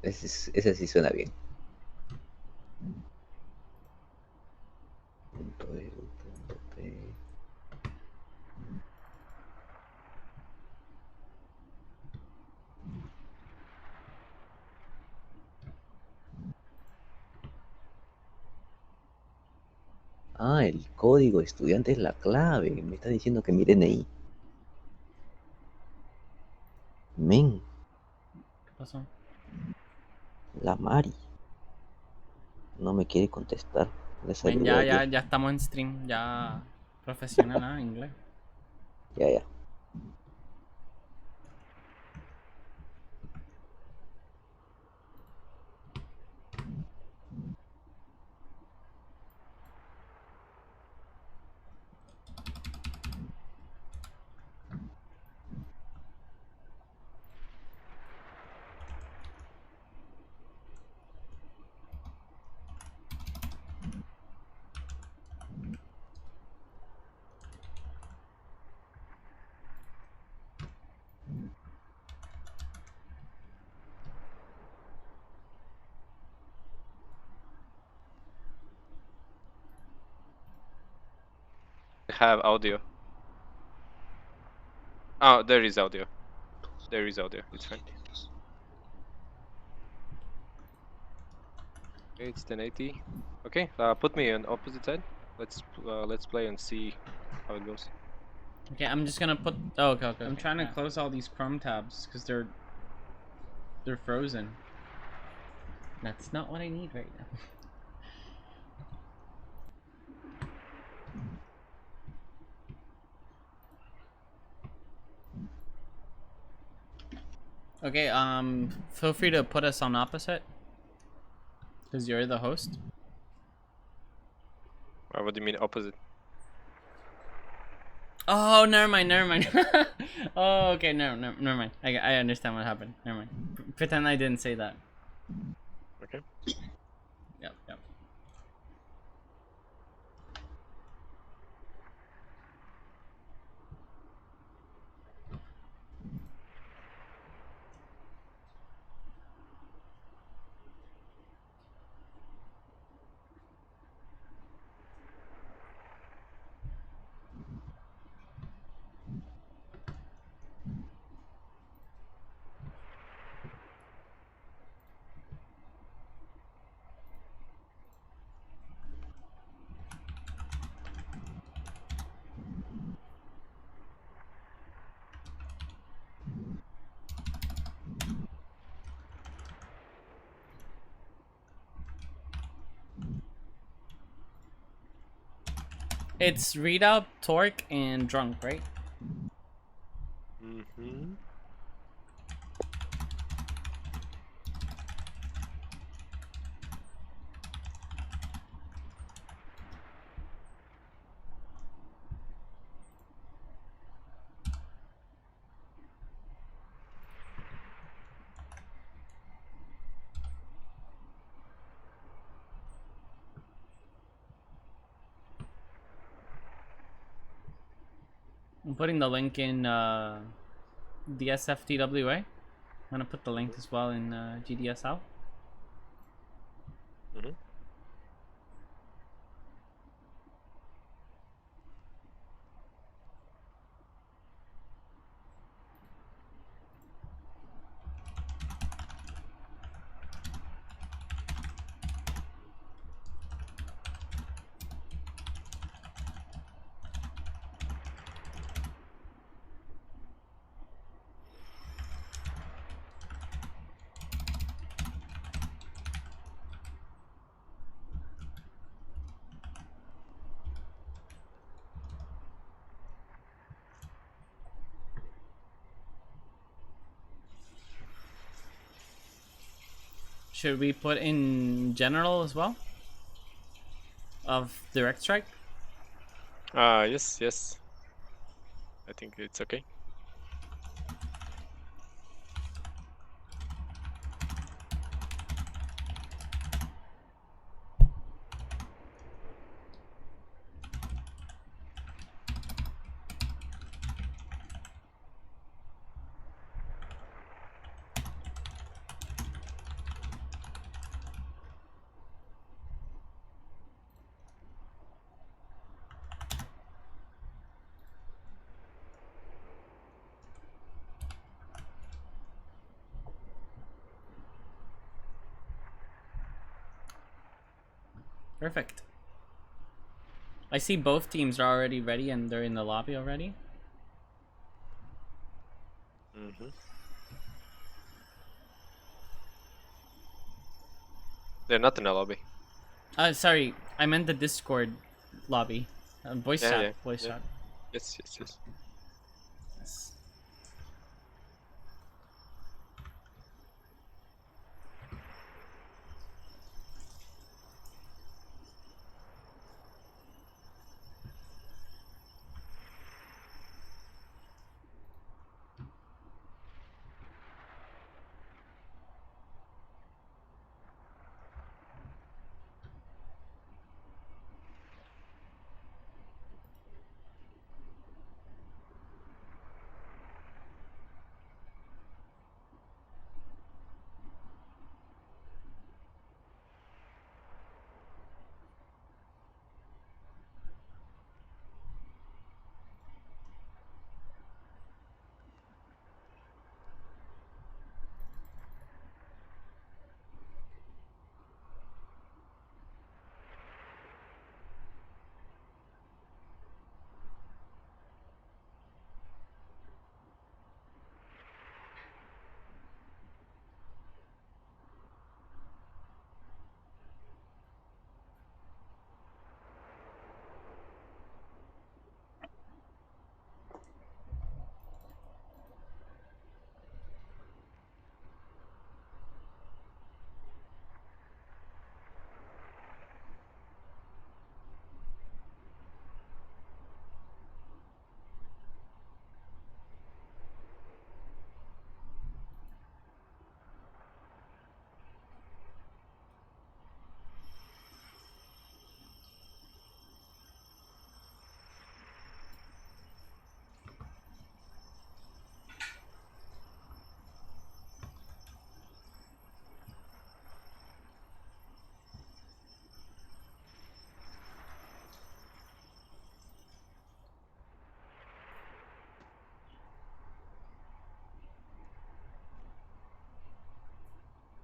Ese sí suena bien. Punto edu, punto p. Ah, el código estudiante es la clave. Me está diciendo que miren ahí. Men, ¿Qué pasó? la Mari. No me quiere contestar. Le Ven, saludé ya ayer. estamos en stream, ya profesional, ¿ah? Inglés. Ya, ya. Have audio. Oh, there is audio. There is audio. It's fine. Okay, it's 1080. Okay, put me on opposite side. Let's play and see how it goes. Okay, I'm just gonna put. Oh, okay, okay. I'm trying to close all these Chrome tabs because they're frozen. That's not what I need right now. Okay, feel free to put us on opposite because you're the host. What do you mean opposite? Oh, never mind, never mind. Oh, okay, never mind. I understand what happened. Never mind. Pretend I didn't say that. Okay. Yep. It's readout, torque, and drunk, right? Mm-hmm. I'm putting the link in DSFTWA. I'm gonna put the link as well in GDSL. Mm-hmm. Should we put in general as well? Of direct strike? Yes. I think it's okay. Perfect. I see both teams are already ready and they're in the lobby already. Mm-hmm. They're not in the lobby. Sorry, I meant the Discord lobby. Voice Yeah, chat. yeah, Voice yeah. chat. Yes, yes, yes. Yes.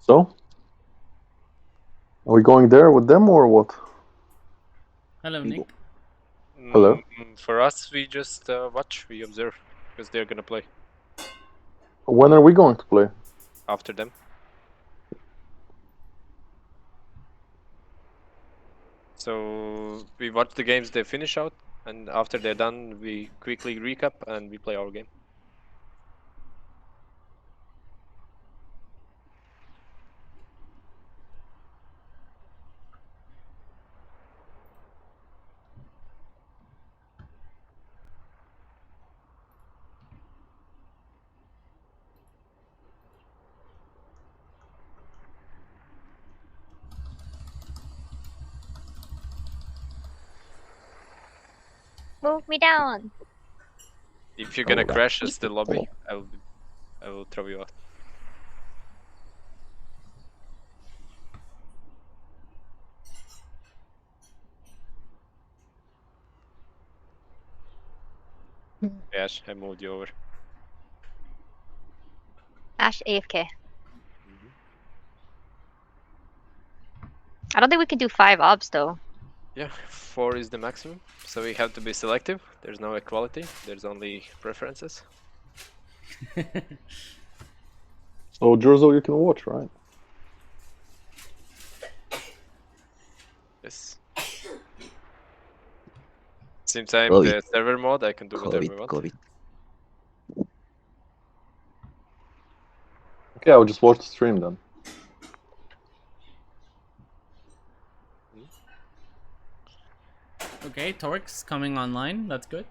So, are we going there with them or what? Hello, Nick. Hello? For us, we just watch, we observe, because they're gonna play When are we going to play? after them. So we watch the games they finish out, and after they're done, we quickly recap and we play our game. Move me down. If you're gonna Alright. crash us the lobby, I will throw you out. Ash, I moved you over. Ash AFK. Mhm. I don't think we can do 5 obs though. Yeah, 4 is the maximum, so we have to be selective. There's no equality, there's only preferences. So, Jerzo, you can watch, right? Yes. Since I'm COVID, the server mod, I can do whatever COVID, I want. COVID. Okay, I'll just watch the stream then. Okay, Torque's coming online. That's good.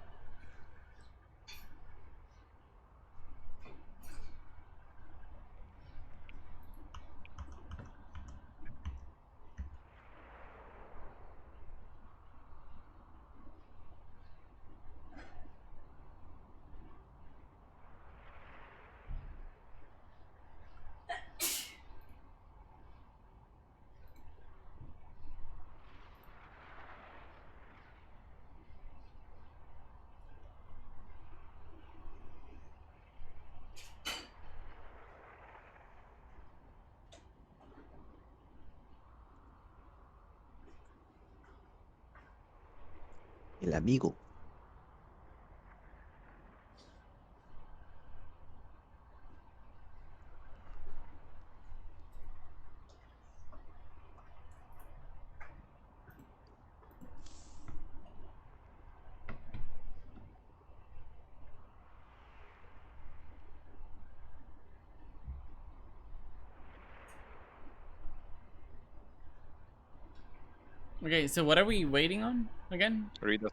El amigo. Okay, so what are we waiting on again? Read it.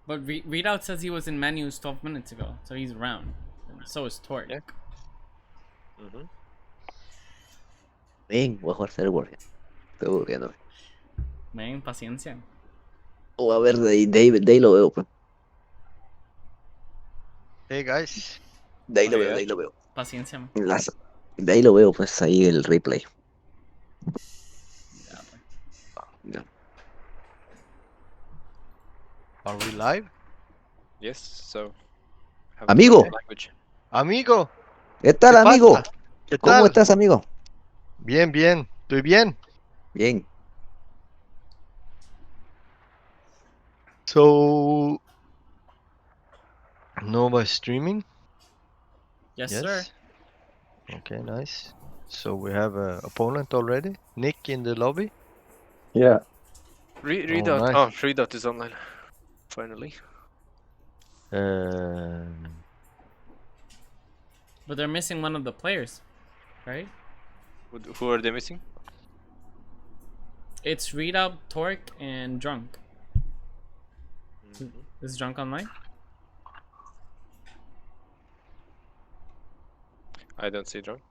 But Readout says he was in menus 12 minutes ago, so he's around. And so is Torque. Yeah. Mm-hmm. Ven, voy a jugar server. Estoy aburriendo. Man, paciencia. O a ver, de ahí lo veo, pues. Hey guys. De ahí lo Oh, veo, yeah. de ahí lo veo. Paciencia. Man. De ahí lo veo, pues ahí el replay. Yeah, pues. Ya. Are we live? Yes, so. Amigo. Language. Amigo. ¿Qué tal, ¿Qué amigo? pasa? ¿Qué ¿Cómo tal? estás, amigo? Bien, bien. ¿Estoy bien? Bien. So, Nova streaming? Yes, sir. Okay, nice. So we have an opponent already. Nick in the lobby. Yeah. Readout. nice. Oh, Readout is online. Finally. But they're missing one of the players, right? Who are they missing? It's Readout, Torque, and Drunk. Mhm. Is Drunk online? I don't see Drunk.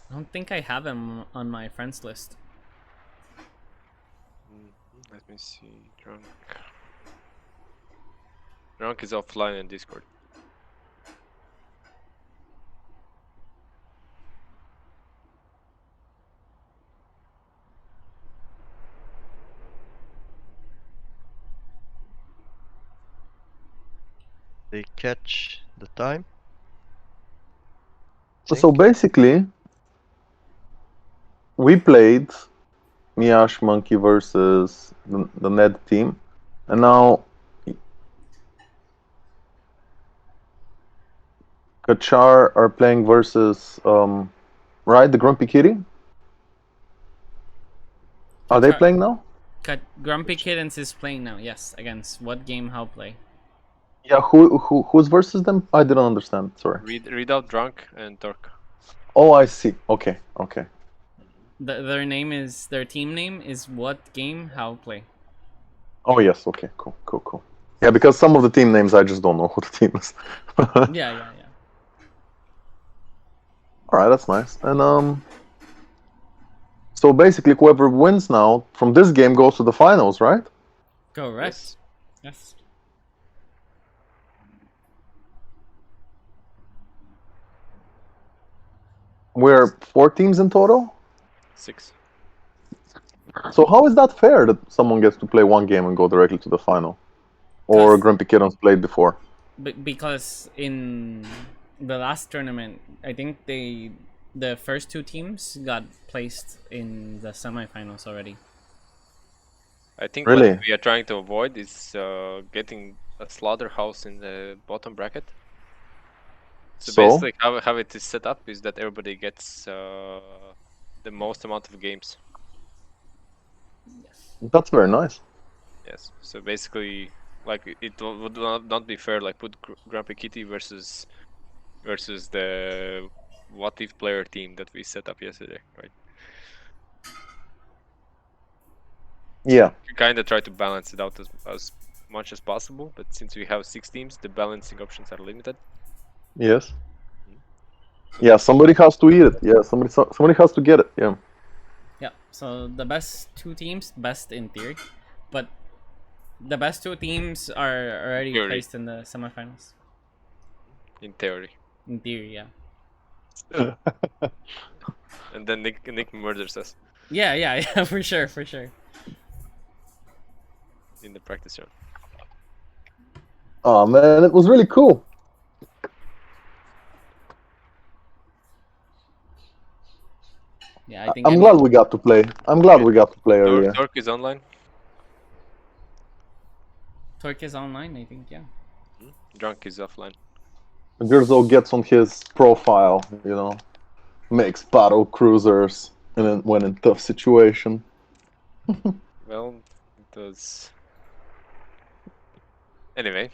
I don't think I have him on my friends list. Let me see. Drunk. Drunk is offline in Discord. They catch the time. So basically, we played Miash Monkey versus the Ned team, and now Kachar are playing versus right, the Grumpy Kitty. Are they Kachar- playing now? GrumpyKittens is playing now. Yes, against what game? How play? Yeah, who's versus them? I didn't understand. Sorry. Readout, Drunk, and Torque. Oh, I see. Okay, okay. Their team name is what game? How play? Oh yes, okay, cool. Yeah, because some of the team names I just don't know who the team is. Yeah. All right, that's nice. And so basically, whoever wins now from this game goes to the finals, right? Correct. Yes. We're 4 teams in total. 6. So how is that fair that someone gets to play one game and go directly to the final, or 'Cause- Grumpy Kittens played before? Because in the last tournament, I think the first 2 teams got placed in the semifinals already. I think Really? what we are trying to avoid is getting a slaughterhouse in the bottom bracket. So basically, how it is set up is that everybody gets the most amount of games. That's very nice. Yes. So basically, like it would not be fair. Like put Grumpy Kitty versus the What If player team that we set up yesterday, right? Yeah. We kind of try to balance it out as much as possible, but since we have 6 teams, the balancing options are limited. Yes. Yeah, somebody has to eat it. Yeah, somebody has to get it. Yeah. Yeah. So the best 2 teams, best in theory, but the best 2 teams are already Theory. placed in the semifinals. In theory. In theory, yeah. And then Nick murders us Yeah, for sure. in the practice round. Oh man, it was really cool. Yeah, I think I'm glad we got to play. I'm glad we got to play earlier. Torque is online. Torque is online, I think, yeah. Drunk is offline. Gerzo gets on his profile, you know, makes battle cruisers, and then when in tough situation. Well, it does. Anyway.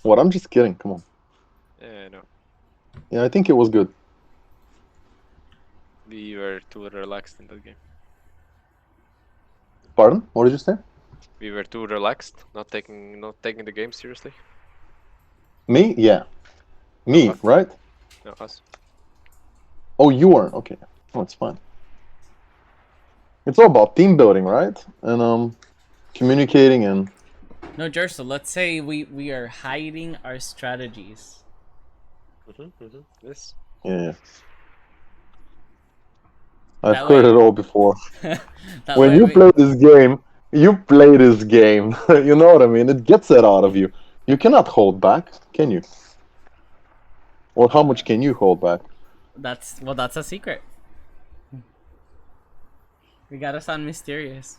What? I'm just kidding. Come on. Yeah, I know. Yeah, I think it was good. We were too relaxed in that game. Pardon? What did you say? We were too relaxed, not taking the game seriously. Me? Yeah. Me, us. right? No, us. Oh, you weren't. Okay. Oh, it's fine. It's all about team building, right? And communicating and. No, Jerso, let's say we are hiding our strategies. Yes. Yeah. I've That heard way- it all before. That When way you we- play this game, you play this game. You know what I mean? It gets it out of you. You cannot hold back, can you? Or how much can you hold back? That's a secret. We gotta sound mysterious.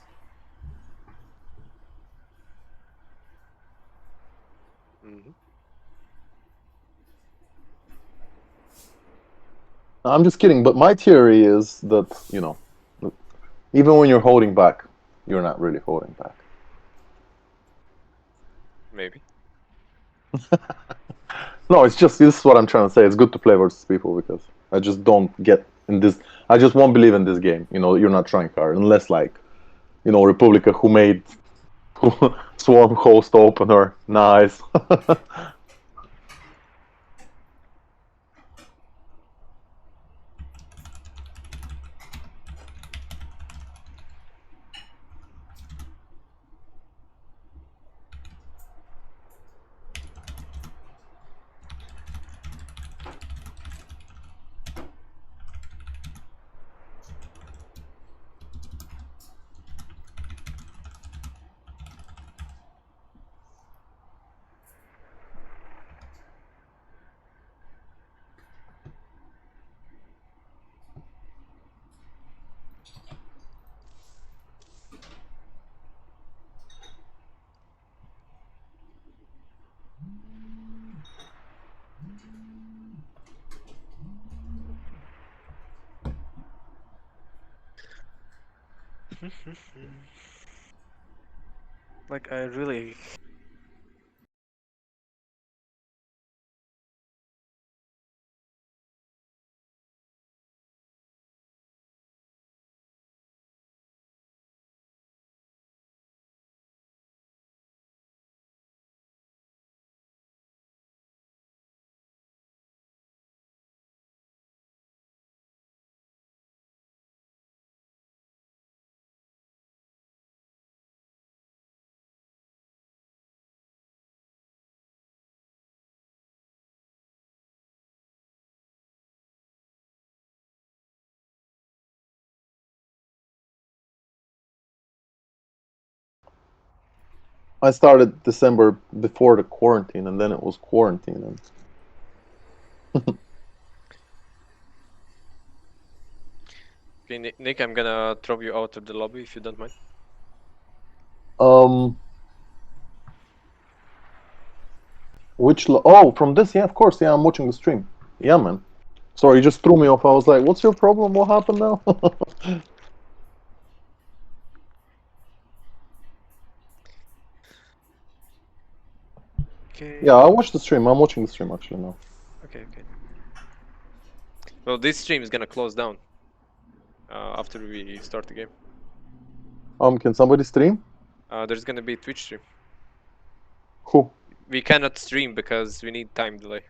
I'm just kidding, but my theory is that, you know, even when you're holding back, you're not really holding back. Maybe. No, it's just, this is what I'm trying to say. It's good to play versus people because I just don't get in this. I just won't believe in this game. You know, you're not trying hard unless, like, you know, Republica who made Swarm host opener. Nice. Like, I really... I started December before the quarantine, and then it was quarantine. Okay, Nick, I'm gonna throw you out of the lobby if you don't mind. Oh, from this? Yeah, of course. Yeah, I'm watching the stream. Yeah, man. Sorry, you just threw me off. I was like, what's your problem? What happened now? Okay. Yeah, I watched the stream. I'm watching the stream actually now. Okay. Well, this stream is gonna close down after we start the game. Can somebody stream? There's gonna be a Twitch stream. Who? We cannot stream because we need time delay.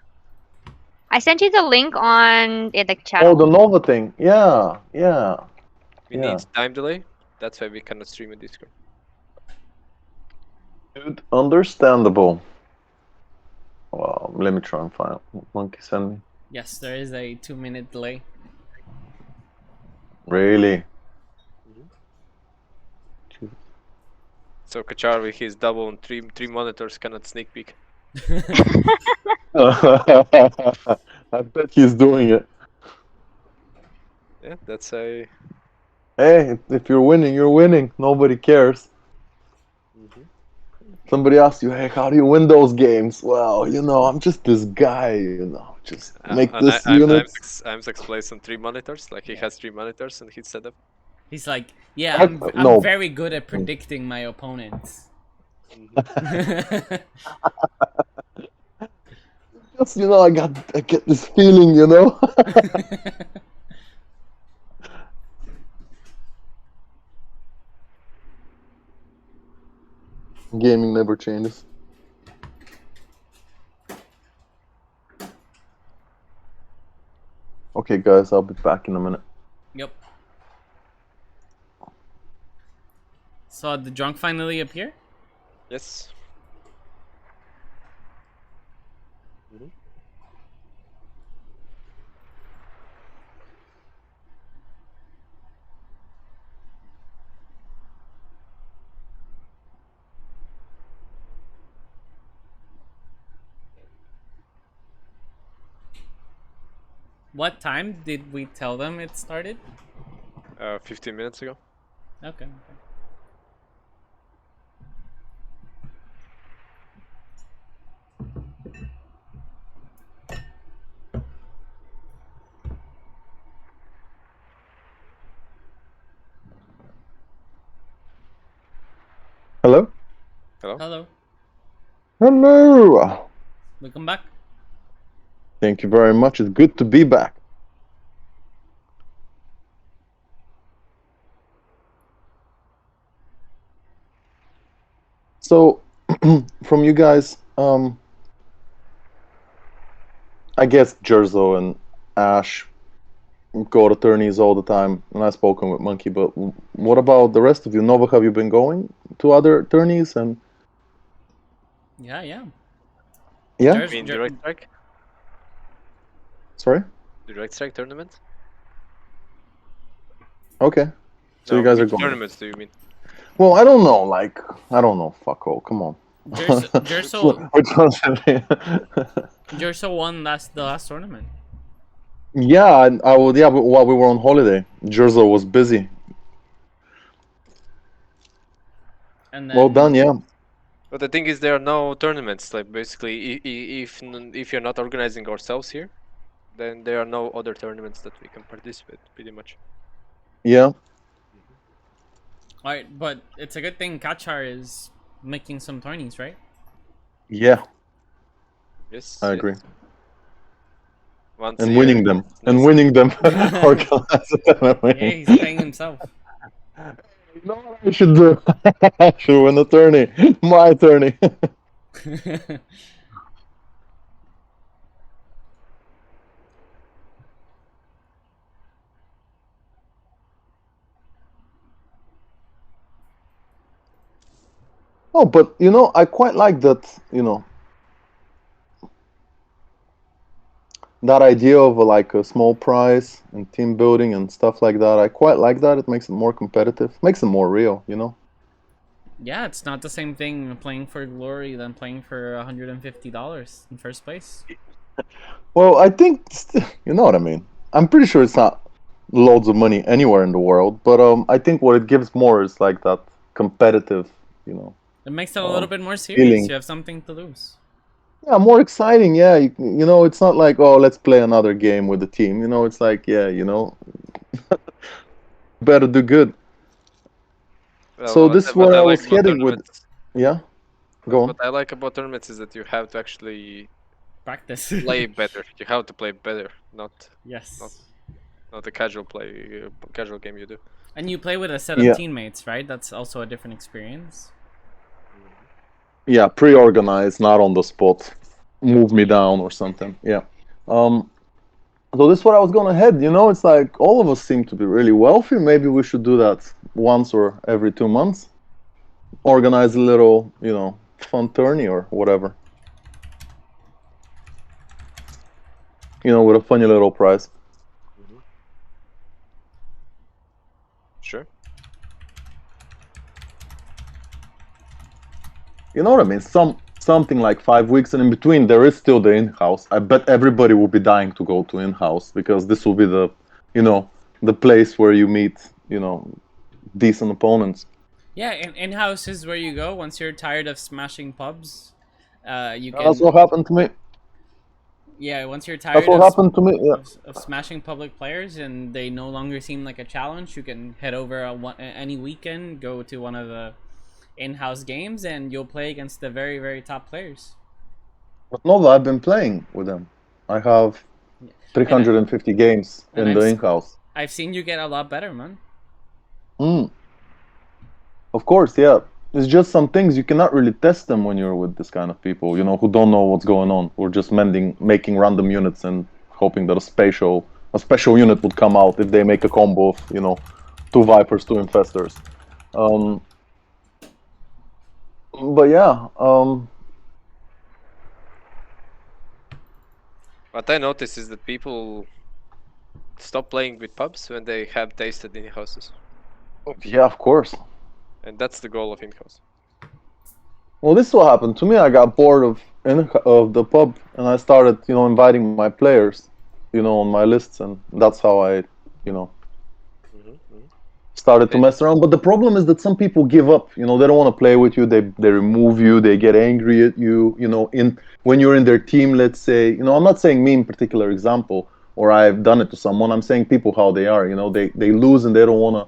I sent you the link on the chat. Oh, the Nova thing. Yeah. We need time delay. That's why we cannot stream in Discord. Dude, understandable. Well, let me try and find what Monkey sent me. Yes, there is a 2-minute delay. Really? So Kachar with his double and three monitors cannot sneak peek. I bet he's doing it. Yeah, that's a. Hey, if you're winning, you're winning. Nobody cares. Somebody asks you, hey, how do you win those games? Well, I'm just this guy, just make And this unit. I'm placed on 3 monitors. Like he has 3 monitors in his setup. He's like, yeah, I'm No, very good at predicting my opponents. just I get this feeling, Gaming never changes. Okay, guys, I'll be back in a minute. Yep. So the drunk finally appear? Yes. What time did we tell them it started? 15 minutes ago. Okay. Hello? Hello. Hello! Welcome back. Thank you very much. It's good to be back. So, from you guys, I guess Jerzo and Ash go to tourneys all the time, and I've spoken with Monkey, but what about the rest of you? Nova, have you been going to other tourneys? And Yeah. yeah? You mean Direct Strike? Sorry? Direct Strike tournament? Okay. So No, you guys are which going. tournaments do you mean? Well, I don't know, I don't know, fuck all, come on. Jerso Which one's it? Jerso won the last tournament. Yeah, I would. Yeah, but while we were on holiday, Jerzo was busy. And then, Well done, yeah. But the thing is, there are no tournaments. Like basically, if you're not organizing ourselves here, then there are no other tournaments that we can participate. Pretty much. Yeah. Alright, but it's a good thing Kachar is making some tourneys, right? Yeah, Yes. I agree. Once And a year, winning them. it's And nice. winning them. Organize it and Yeah, winning. he's paying himself. You know what I should do? I should win a tourney. My tourney. Oh, but I quite like that, that idea of like a small prize and team building and stuff like that. I quite like that. It makes it more competitive, makes it more real, Yeah, it's not the same thing playing for glory than playing for $150 in first place. Well, I think you know what I mean. I'm pretty sure it's not loads of money anywhere in the world, but I think what it gives more is like that competitive, It makes it a little bit more serious. feeling. You have something to lose. Yeah, more exciting. Yeah, it's not like, oh, let's play another game with the team. It's like, yeah, better do good. Well, So this is where I was heading with. tournaments- Yeah, go on. What I like about tournaments is that you have to actually Practice. play better. You have to play better, not Yes. not a casual game you do. And you play with a set of Yeah. teammates, right? That's also a different experience. Yeah, pre-organized, not on the spot. Move me down or something. Yeah. So this is what I was gonna head. It's like all of us seem to be really wealthy. Maybe we should do that once or every 2 months. Organize a little, fun tourney or whatever. With a funny little prize. Sure. You know what I mean? Something like 5 weeks, and in between there is still the in-house. I bet everybody will be dying to go to in-house because this will be the, the place where you meet, decent opponents. Yeah, in-house is where you go once you're tired of smashing pubs. You That's can what happened to me. Yeah, once you're That's tired what happened to me. Yeah. of smashing public players and they no longer seem like a challenge, you can head over any weekend, go to one of the in-house games, and you'll play against the very, very top players. But Nova, I've been playing with them. I have And 350 games and in the in-house. I've seen you get a lot better, man. Of course, yeah. It's just some things you cannot really test them when you're with this kind of people, who don't know what's going on. We're just making random units and hoping that a special unit would come out if they make a combo of, two Vipers, two Infestors. But yeah, What I notice is that people stop playing with pubs when they have tasted in houses, yeah, of course. and that's the goal of in-house. Well, this is what happened to me. I got bored of the pub, and I started, inviting my players, on my lists, and that's how I, started to mess around. But the problem is that some people give up. They don't want to play with you. They remove you. They get angry at you. When you're in their team, let's say. I'm not saying me in particular example, or I've done it to someone. I'm saying people how they are. They lose and they don't want to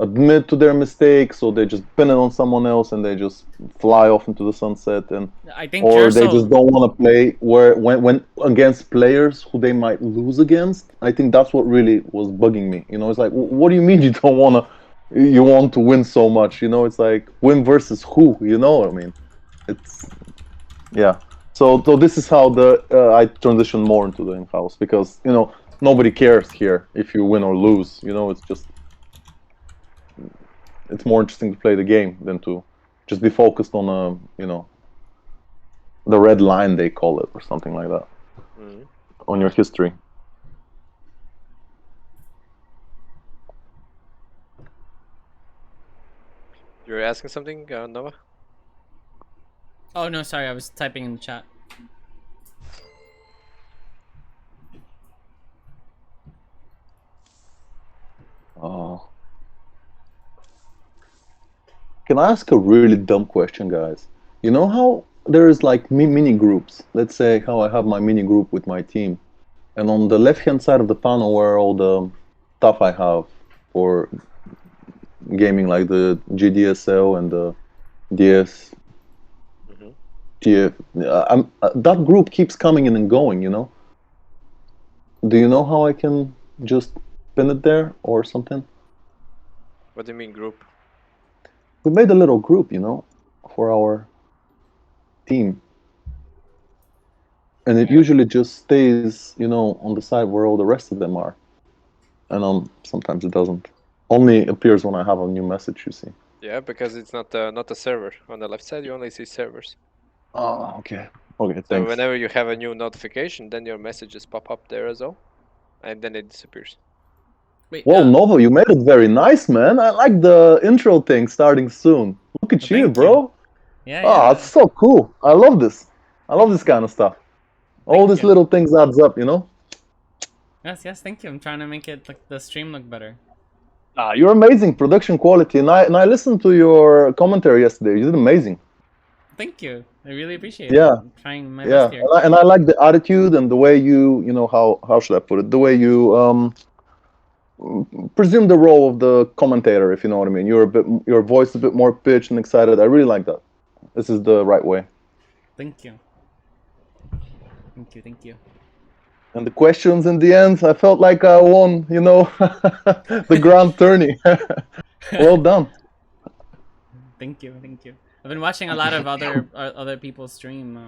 admit to their mistakes, so they just pin it on someone else and they just fly off into the sunset, or they just don't want to play when against players who they might lose against. I think that's what really was bugging me. It's like, what do you mean you want to win so much? It's like, win versus who? You know what I mean? It's yeah. So this is how I transition more into the in-house, because nobody cares here if you win or lose. It's more interesting to play the game than to just be focused on the red line, they call it, or something like that, on your history. You were asking something, Nova? Oh no, sorry, I was typing in the chat. Oh. Can I ask a really dumb question, guys? You know how there's like mini groups? Let's say how I have my mini group with my team, and on the left-hand side of the panel where all the stuff I have for gaming, like the GDSL and the DS, GF, that group keeps coming in and going. Do you know how I can just pin it there or something? What do you mean group? We made a little group, for our team. And it usually just stays, on the side where all the rest of them are. And sometimes it doesn't. Only appears when I have a new message, you see. Yeah, because it's not a server. On the left side, you only see servers. Oh, okay. Okay, So thanks. whenever you have a new notification, then your messages pop up there as well, and then it disappears. Wait, Whoa, Novo, you made it very nice, man. I like the intro thing starting soon. Look at you, bro. Yeah, Oh, it's so cool. I love this. I love this kind of stuff. All these little things adds up, Yes, thank you. I'm trying to make it the stream look better. You're amazing, production quality, and I listened to your commentary yesterday. You did amazing. Thank you. I really appreciate it. I'm trying my best here. And I like the attitude and the way you, how should I put it? The way you presume the role of the commentator, if you know what I mean. Your voice is a bit more pitched and excited. I really like that. This is the right way. Thank you. Thank you. And the questions in the end, I felt like I won, the grand tourney. Well done. Thank you. I've been watching a lot of other people's stream.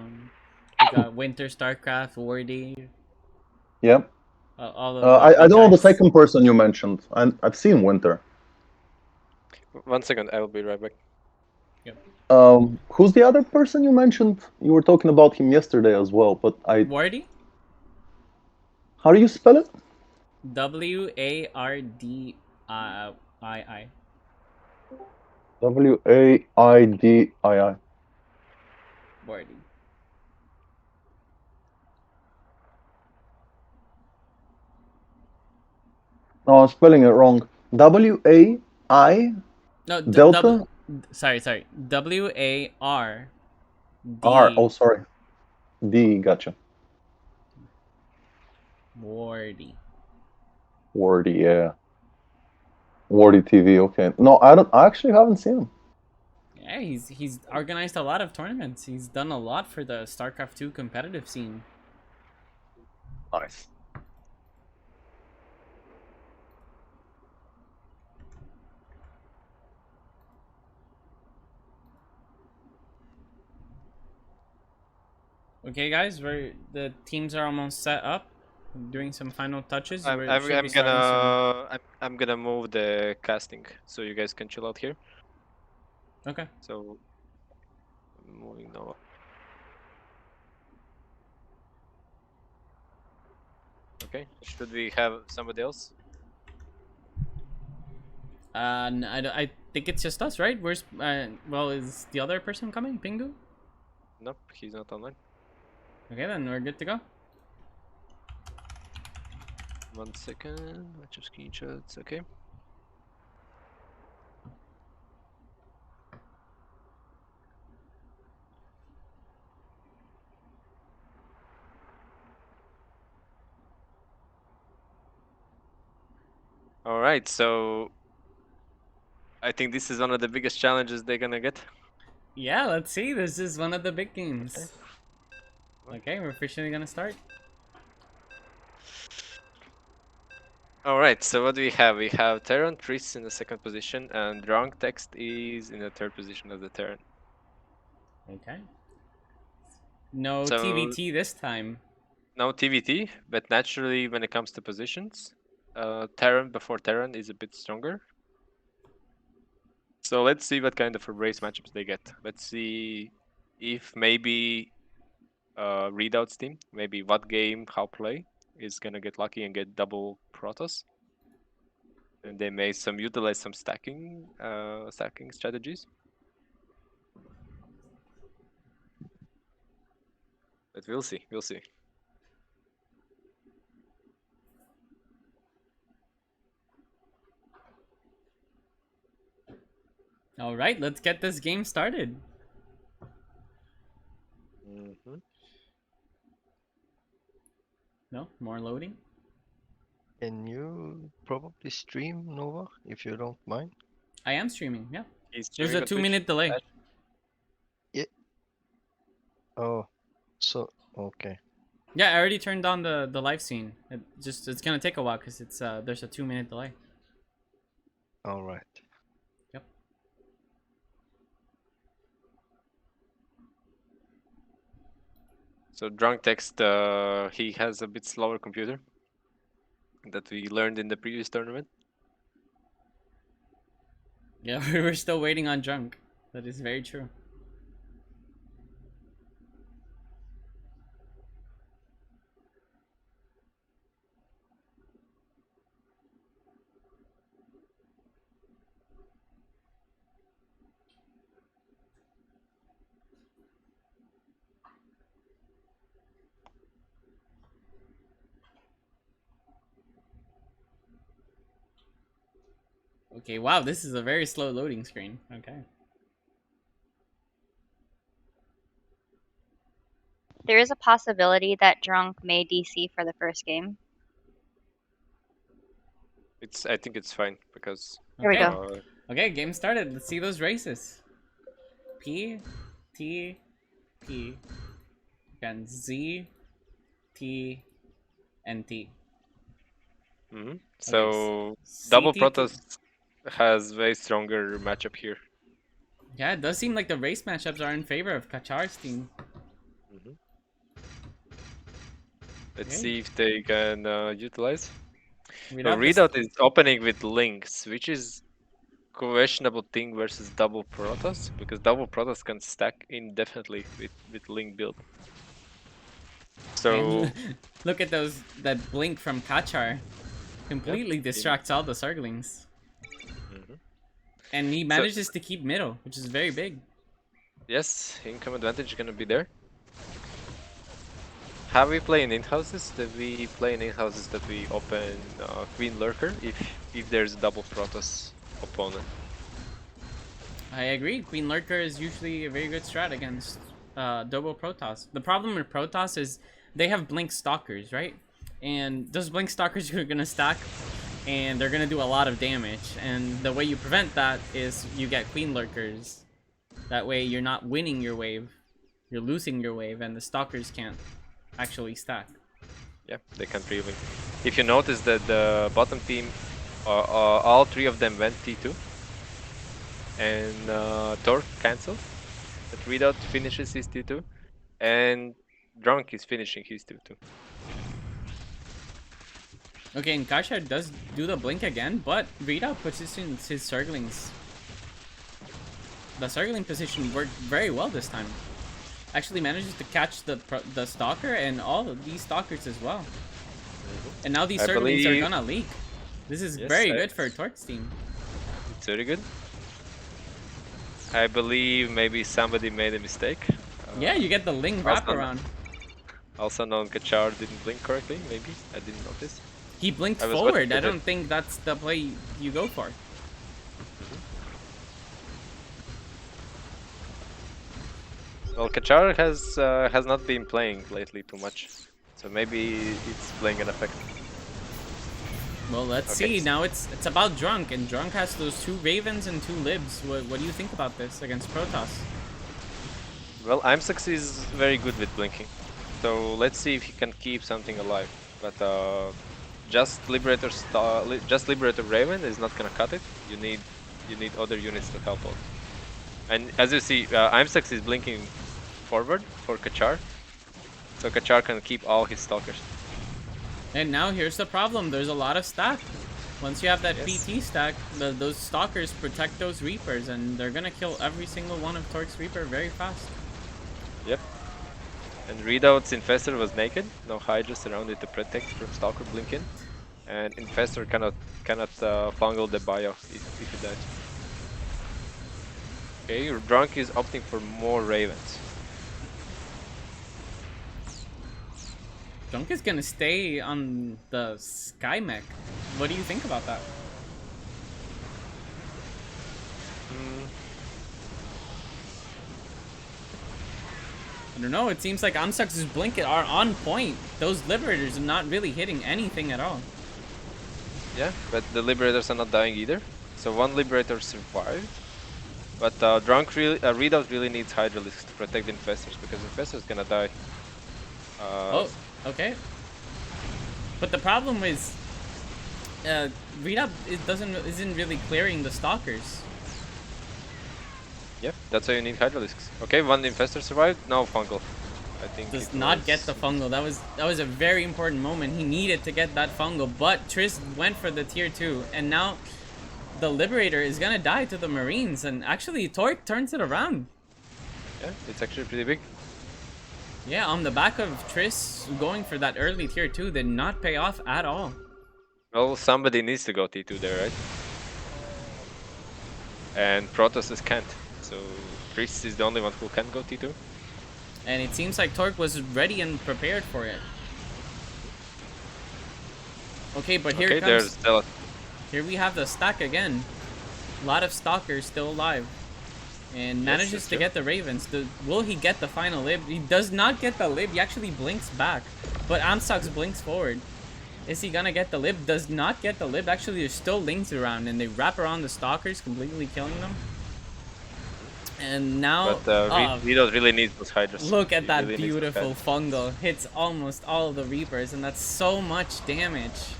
We got Winter, StarCraft, Wardy. Yeah. All of I don't know the second person you mentioned. I've seen Winter. 1 second, I will be right back. Yep. Who's the other person you mentioned? You were talking about him yesterday as well, but Wardy? How do you spell it? Wardii. Waidii. Wardy. No, I'm spelling it wrong. W-A-I No, Delta sorry. W-A-R R. D Oh, sorry. D. Gotcha. Wardy. Wardy, yeah. Wardy TV. Okay. No, I don't. I actually haven't seen him. Yeah, he's organized a lot of tournaments. He's done a lot for the StarCraft 2 competitive scene. Nice. Okay, guys, the teams are almost set up. I'm doing some final touches. I'm, We I'm, should I'm be starting soon. I'm gonna move the casting so you guys can chill out here. Okay. So I'm moving now. Okay. Should we have somebody else? I think it's just us, right? Where's well, is the other person coming, Pingu? Nope, he's not online. Okay, then we're good to go. 1 second. Watch your screenshots. Okay. All right. So I think this is one of the biggest challenges they're gonna get. Yeah, let's see. This is one of the big games. Okay, we're officially gonna start. All right. So what do we have? We have Terran Priest in the second position, and Drunk Text is in the third position as the Terran. Okay. No So TVT this time. no TVT, but naturally when it comes to positions, Terran before Terran is a bit stronger. So let's see what kind of race matchups they get. Let's see if maybe Readout's team, maybe what game, how play, is gonna get lucky and get double Protoss. And they may utilize some stacking strategies. But we'll see. We'll see. All right, let's get this game started. Mm-hmm. No, more loading. Can you probably stream Nova if you don't mind? I am streaming. Yeah. He's There's streaming a on Twitch. 2-minute delay. Yeah. Oh, so okay. Yeah, I already turned on the live scene. It's gonna take a while because it's there's a 2-minute delay. All right. Yep. So Drunk Text, he has a bit slower computer that we learned in the previous tournament. Yeah, we're still waiting on Drunk. That is very true. Okay, wow, this is a very slow loading screen. Okay. There is a possibility that Drunk may DC for the first game. I think it's fine because Here we Okay. go. Okay, game started. Let's see those races. P, T, P, and Z, T, and T. Mm-hmm. So Okay, double CTT. Protoss has way stronger matchup here. Yeah, it does seem like the race matchups are in favor of Kachar's team. Mm-hmm. Let's Okay. see if they can utilize. Readout Readout is opening with links, which is questionable thing versus double Protoss, because double Protoss can stack indefinitely with link build. So And look at that blink from Kachar. Completely distracts all the Zerglings. Mhm. And he manages to keep middle, which is very big. yes, income advantage is gonna be there. How we play in in-houses? That we play in in-houses that we open Queen Lurker if there's a double Protoss opponent. I agree. Queen Lurker is usually a very good strat against double Protoss. The problem with Protoss is they have Blink Stalkers, right? And those Blink Stalkers are gonna stack, and they're gonna do a lot of damage. And the way you prevent that is you get Queen Lurkers. That way you're not winning your wave, you're losing your wave, and the Stalkers can't actually stack. Yeah, they can't really. If you notice that the bottom team, all three of them went T2, and Torque cancelled. But Redoubt finishes his T2, and Drunk is finishing his T2. Okay, and Kasha does do the blink again, but Redoubt positions his Zerglings. The Zergling position worked very well this time. Actually manages to catch the Stalker and all of these Stalkers as well. And now these Zerglings are gonna leak. This is very good for Torque's team. It's very good. I believe maybe somebody made a mistake. Yeah, you get the Ling wraparound. Also known Kachar didn't blink correctly, maybe. I didn't notice. He blinked forward. I don't think that's the play you go for. Well, Kachar has not been playing lately too much, so maybe it's playing an effect. Well, let's see. Now it's about Drunk, and Drunk has those 2 Ravens and 2 Libs. What do you think about this against Protoss? Well, Imsax is very good with blinking, so let's see if he can keep something alive. But just Liberator Raven is not gonna cut it. You need other units to help out. And as you see, Imsax is blinking forward for Kachar, so Kachar can keep all his Stalkers. And now here's the problem. There's a lot of stack. Once you have that PT stack, those Stalkers protect those Reapers, and they're gonna kill every single one of Torque's Reaper very fast. Yep. And Redoubt's Infestor was naked, no Hydras around it to protect from Stalker blinking, and Infestor cannot fungal the bio if he dies. Okay, your Drunk is opting for more Ravens. Drunk is gonna stay on the Sky Mech. What do you think about that? I don't know, it seems like Amsax's blink are on point. Those Liberators are not really hitting anything at all. Yeah, but the Liberators are not dying either. So one Liberator survived. But Redoubt really needs Hydralisks to protect the Infestors, because Infestor's gonna die. Oh, okay. But the problem is, Redoubt isn't really clearing the Stalkers. Yep, that's why you need Hydralisks. Okay, one Infestor survived, now Fungal. I think does not get the fungal. That was a very important moment. He needed to get that fungal, but Triss went for the tier 2, and now the Liberator is gonna die to the Marines, and actually Torque turns it around. Yeah, it's actually pretty big. Yeah, on the back of Triss going for that early tier 2 did not pay off at all. Well, somebody needs to go T2 there, right? And Protoss can't, so Triss is the only one who can go T2. And it seems like Torque was ready and prepared for it. Okay, but here comes... Here we have the stack again. A lot of Stalkers still alive. And manages to get the Ravens. Will he get the final lib? He does not get the lib. He actually blinks back. But Amsax blinks forward. Is he gonna get the lib? Does not get the lib. Actually, there's still Lings around, and they wrap around the Stalkers, completely killing them. And now... But we don't really need those Hydras. Look at that beautiful fungal. Hits almost all of the Reapers, and that's so much damage.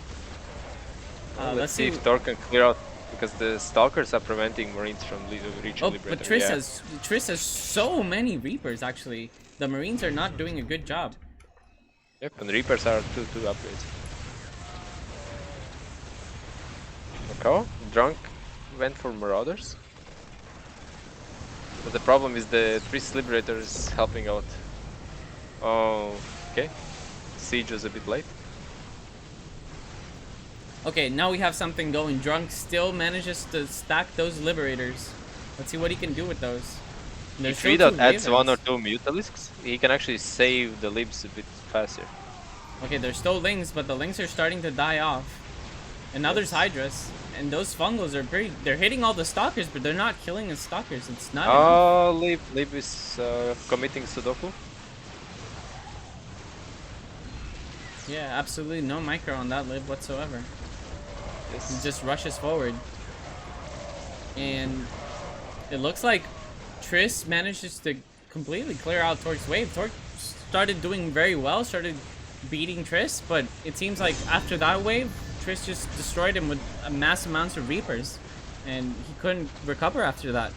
Let's see if Torque can clear out, because the Stalkers are preventing Marines from reaching Liberator. But Triss has so many Reapers, actually. The Marines are not doing a good job. Yep, and Reapers are two upgrades. Okay, Drunk went for Marauders. But the problem is the Triss Liberator is helping out. Oh, okay. Siege was a bit late. Okay, now we have something going. Drunk still manages to stack those Liberators. Let's see what he can do with those. If Redoubt adds 1 or 2 Mutalisks, he can actually save the libs a bit faster. Okay, there's still Lings, but the Lings are starting to die off. And now there's Hydras. And those Fungals are they're hitting all the Stalkers, but they're not killing the Stalkers. It's not enough. Lib is committing Sudoku. Yeah, absolutely no micro on that Lib whatsoever. Yes. He just rushes forward. And it looks like Triss manages to completely clear out Torque's wave. Torque started doing very well, started beating Triss, but it seems like after that wave, Triss just destroyed him with mass amounts of Reapers, and he couldn't recover after that.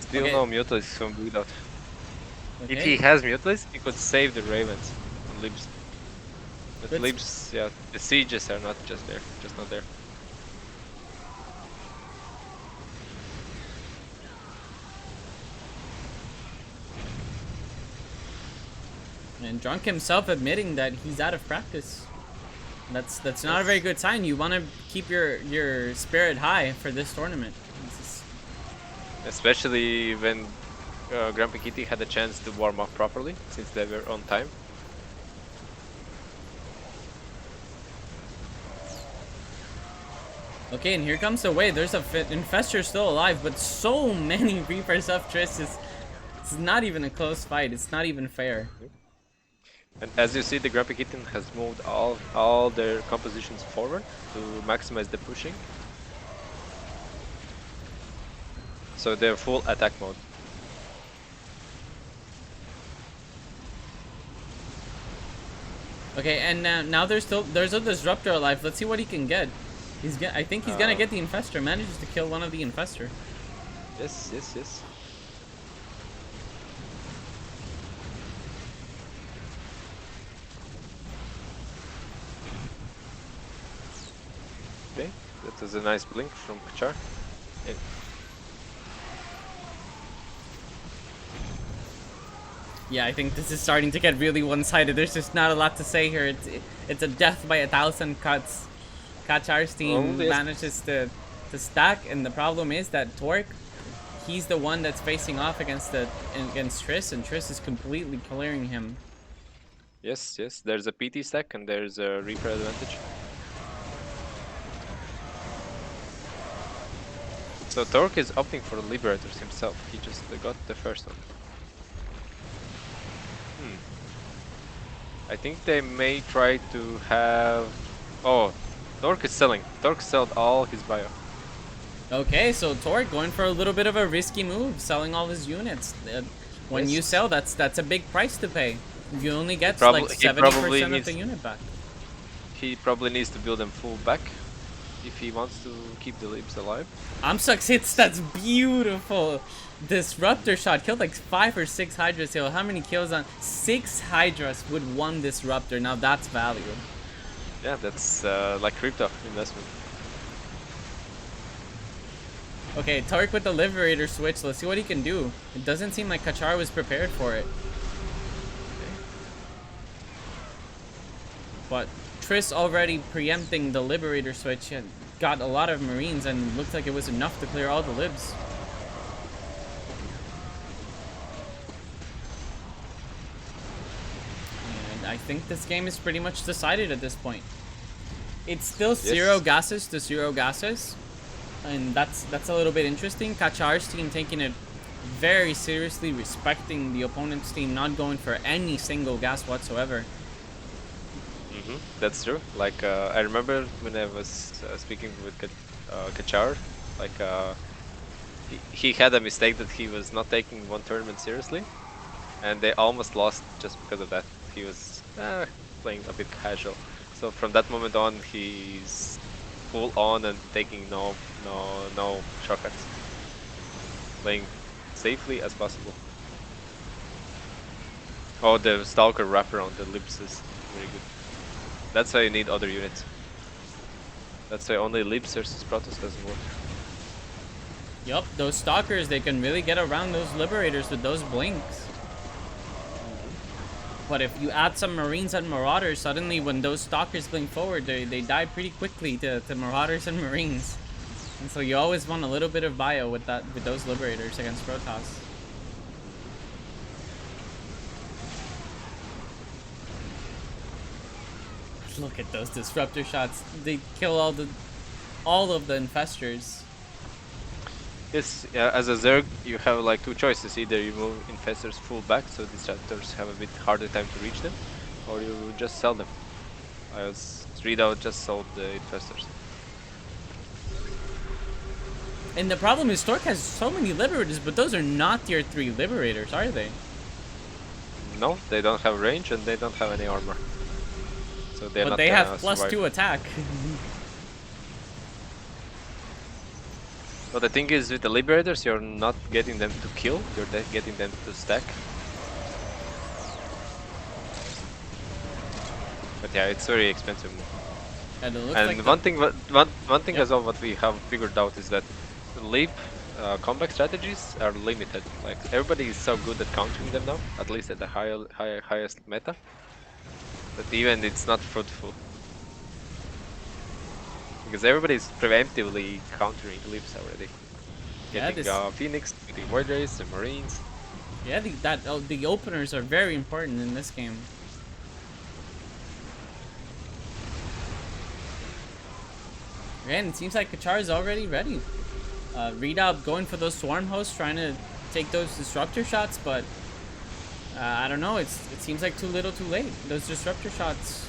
Still no Mutalisks from Redoubt. Okay. If he has Mutalisks, he could save the Ravens on Libs. But Libs, yeah, the sieges are not just there, just not there. And Drunk himself admitting that he's out of practice. That's not a very good sign. You want to keep your spirit high for this tournament. Especially when GrumpyKitty had a chance to warm up properly, since they were on time. Okay, and here comes the wave. There's a Infestor still alive, but so many Reapers up Triss. It's not even a close fight. It's not even fair. And as you see, the GrumpyKitten has moved all their compositions forward to maximize the pushing. So they're full attack mode. Okay, and now there's a Disruptor alive. Let's see what he can get. I think he's gonna get the Infestor. Manages to kill one of the Infestor. Yes, yes, yes. Okay, that was a nice blink from Kachar. Yeah, I think this is starting to get really one-sided. There's just not a lot to say here. It's a death by 1,000 cuts. Kachar's team manages to stack, and the problem is that Torque, he's the one that's facing off against Triss, and Triss is completely clearing him. Yes, yes. There's a PT stack and there's a Reaper advantage. So Torque is opting for the Liberators himself. He just got the first one. I think they may try to have... Oh, Torque is selling. Torque sold all his bio. Okay, so Torque going for a little bit of a risky move, selling all his units. When you sell, that's a big price to pay. You only get like 70% of the unit back. He probably needs to build them full back if he wants to keep the Libs alive. Amsuc's hits, that's beautiful. Disruptor shot killed like 5 or 6 Hydras here. How many kills on 6 Hydras with 1 Disruptor? Now that's value. Yeah, that's like crypto investment. Okay, Torque with the Liberator switch. Let's see what he can do. It doesn't seem like Kachar was prepared for it. But Triss already preempting the Liberator switch and got a lot of Marines, and looked like it was enough to clear all the Libs. And I think this game is pretty much decided at this point. It's still 0 gases to 0 gases, and that's a little bit interesting. Kachar's team taking it very seriously, respecting the opponent's team, not going for any single gas whatsoever. That's true. Like I remember when I was speaking with Kachar, like he had a mistake that he was not taking one tournament seriously, and they almost lost just because of that. He was playing a bit casual. So from that moment on, he's full on and taking no shortcuts, playing safely as possible. Oh, the Stalker wraparound, the Libs is very good. That's why you need other units. That's why only Libs versus Protoss doesn't work. Yup, those Stalkers, they can really get around those Liberators with those blinks. But if you add some Marines and Marauders, suddenly when those Stalkers blink forward, they die pretty quickly to Marauders and Marines. And so you always want a little bit of bio with those Liberators against Protoss. Look at those disruptor shots. They kill all of the infestors. Yes, as a Zerg, you have like two choices. Either you move infestors full back, so disruptors have a bit harder time to reach them, or you just sell them. As Redoubt just sold the infestors. And the problem is Stork has so many Liberators, but those are not tier 3 Liberators, are they? No, they don't have range and they don't have any armor. So they're but not they have survive. +2 attack. But the thing is, with the Liberators, you're not getting them to kill, you're getting them to stack. But yeah, it's very expensive. And, it looks and like one thing as well, what we have figured out is that leap comeback strategies are limited. Like everybody is so good at countering them now, at least at the highest meta, that even it's not fruitful. Because everybody is preemptively countering leaps already. Getting Phoenix, getting Void Rays, the Marines. Yeah, the openers are very important in this game. Man, it seems like Kachar is already ready. Redoubt going for those swarm hosts, trying to take those disruptor shots, but I don't know. It seems like too little, too late. Those disruptor shots,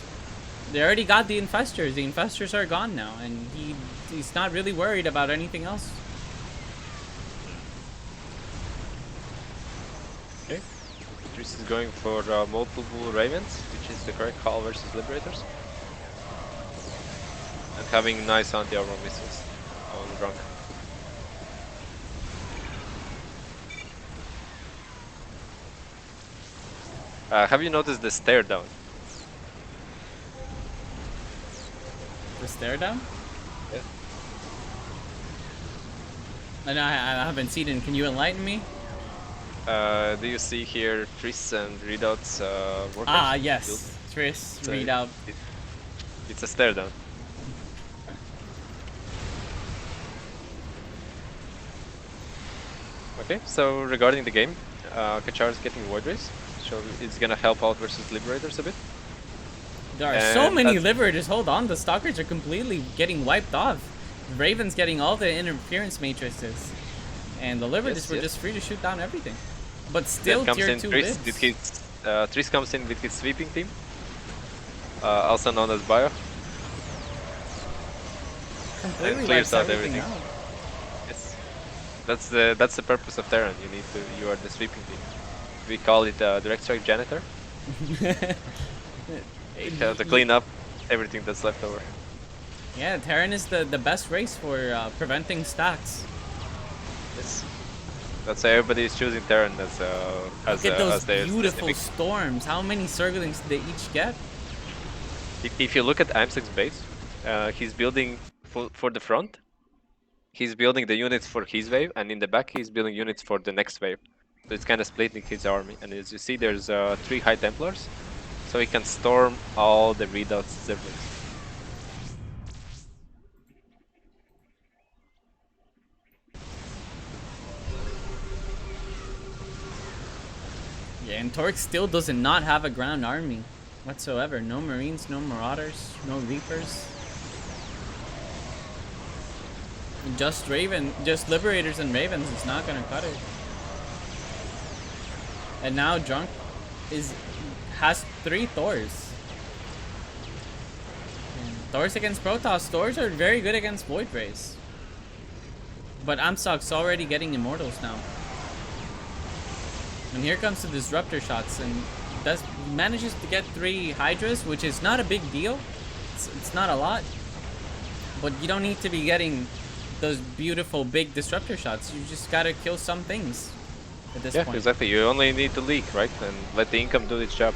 they already got the infestors. The infestors are gone now, and he's not really worried about anything else. Okay, Tris is going for multiple Ravens, which is the correct call versus Liberators. And having nice anti-armor missiles on Drunk. Have you noticed the stare down? The stare down? Yeah. I haven't seen it. Can you enlighten me? Do you see here Tris and Redoubt's workers? Ah, yes. Tris, Redoubt. It's a stare down. Okay, so regarding the game, Kachar is getting Void Rays, so it's gonna help out versus Liberators a bit. There are so many Liberators. Hold on, the Stalkers are completely getting wiped off. Raven's getting all the interference matrices, and the Liberators were just free to shoot down everything. But still, tier 2 lives. Tris comes in with his sweeping team, also known as Bio. Completely and clears out everything. Out. Yes, that's the purpose of Terran. You are the sweeping team. We call it direct strike janitor. You have to clean up everything that's left over. Yeah, Terran is the best race for preventing stacks. Yes. That's why everybody is choosing Terran as Look at those beautiful storms. How many circlings did they each get? If you look at Amsec's base, he's building for the front. He's building the units for his wave, and in the back he's building units for the next wave. So it's kind of splitting his army. And as you see, there's 3 High Templars, so he can storm all the Redoubt's zerglings. Yeah, and Torque still does not have a ground army whatsoever. No Marines, no Marauders, no Reapers. Just Liberators and Ravens is not gonna cut it. And now Drunk has 3 Thors. And Thors against Protoss. Thors are very good against Void Rays. But Amsoc's already getting Immortals now. And here comes the Disruptor shots, and manages to get 3 Hydras, which is not a big deal. It's not a lot. But you don't need to be getting those beautiful big Disruptor shots. You just gotta kill some things at this point. Yeah, exactly. You only need to leak, right? And let the income do its job.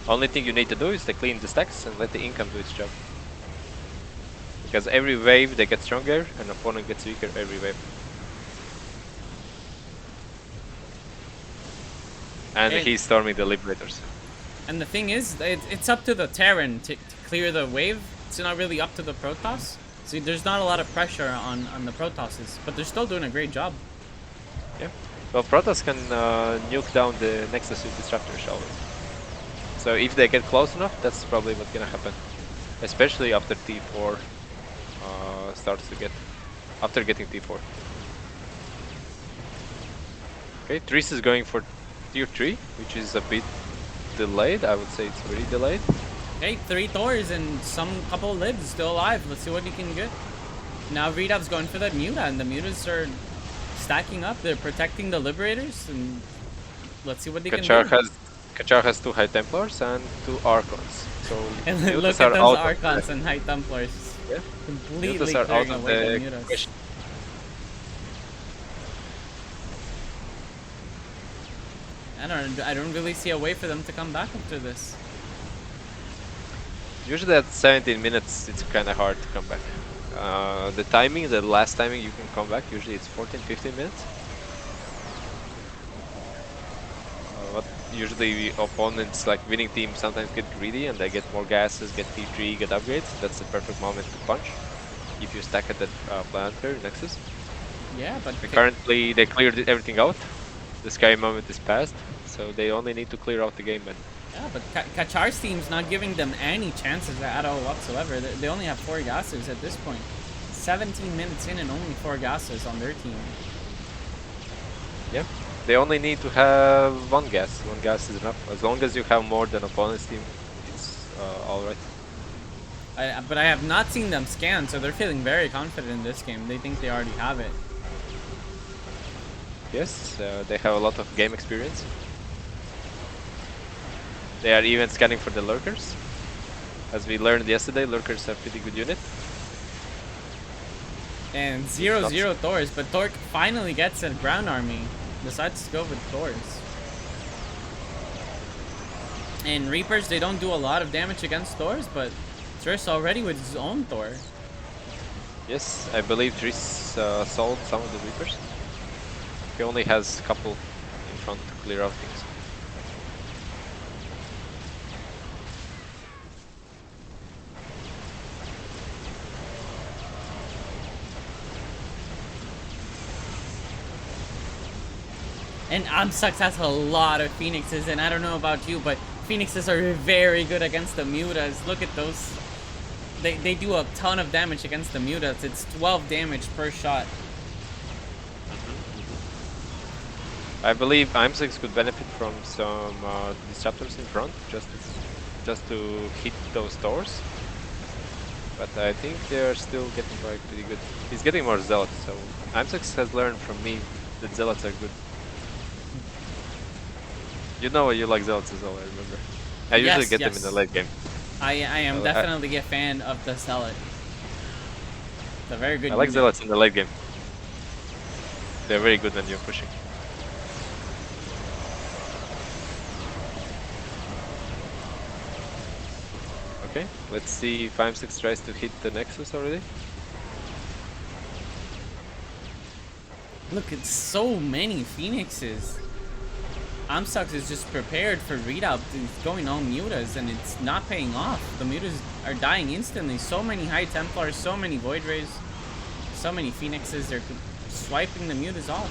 Only thing you need to do is to clean the stacks and let the income do its job. Because every wave they get stronger, and opponent gets weaker every wave. And he's storming the Liberators. And the thing is, it's up to the Terran to clear the wave. It's not really up to the Protoss. See, there's not a lot of pressure on the Protosses, but they're still doing a great job. Yeah. Well, Protoss can nuke down the Nexus with Disruptors always. So if they get close enough, that's probably what's gonna happen. Especially after T4 starts to get... After getting T4. Okay, Triss is going for tier 3, which is a bit delayed. I would say it's very delayed. Okay, 3 Thors and couple libs still alive. Let's see what he can get. Now Redup's going for that Muta, and the Mutas are stacking up. They're protecting the Liberators, and let's see what they can do. Kachar has 2 High Templars and 2 Archons. So and Mutas look at are those out Archons and High Templars. Yeah. Completely Mutas are clearing out of away the the Mutas. question. I don't really see a way for them to come back after this. Usually at 17 minutes, it's kind of hard to come back. The last timing you can come back, usually it's 14-15 minutes. But usually opponents, like winning teams, sometimes get greedy and they get more gases, get T3, get upgrades. That's the perfect moment to punch if you stack at that planetary Nexus. Yeah, but currently they cleared everything out. The scary moment is past, so they only need to clear out the game. And yeah, but Kachar's team's not giving them any chances at all whatsoever. They only have 4 gases at this point. 17 minutes in and only 4 gases on their team. Yeah, they only need to have 1 gas. 1 gas is enough. As long as you have more than opponent's team, it's alright. But I have not seen them scan, so they're feeling very confident in this game. They think they already have it. Yes, they have a lot of game experience. They are even scanning for the lurkers. As we learned yesterday, lurkers are a pretty good unit. And 0-0 Thors, but Torque finally gets a ground army. Decides to go with Thors. And Reapers, they don't do a lot of damage against Thors, but Triss already with his own Thor. Yes, I believe Triss sold some of the Reapers. He only has a couple in front to clear out things. And Amsux has a lot of Phoenixes, and I don't know about you, but Phoenixes are very good against the Mutas. Look at those. They do a ton of damage against the Mutas. It's 12 damage per shot. I believe Amsix could benefit from some disruptors in front, just to hit those doors. But I think they're still getting by pretty good. He's getting more zealots, so Amsix has learned from me that zealots are good. You know you like zealots as well, I remember. I usually get them in the late game. I am definitely a fan of the zealot. It's a very good I like unit. zealots in the late game. They're very good when you're pushing. Okay, let's see if Amsix tries to hit the Nexus already. Look, it's so many Phoenixes. Amsux is just prepared for Redoubt. He's going all Mutas, and it's not paying off. The Mutas are dying instantly. So many High Templars, so many Void Rays, so many Phoenixes. They're swiping the Mutas off.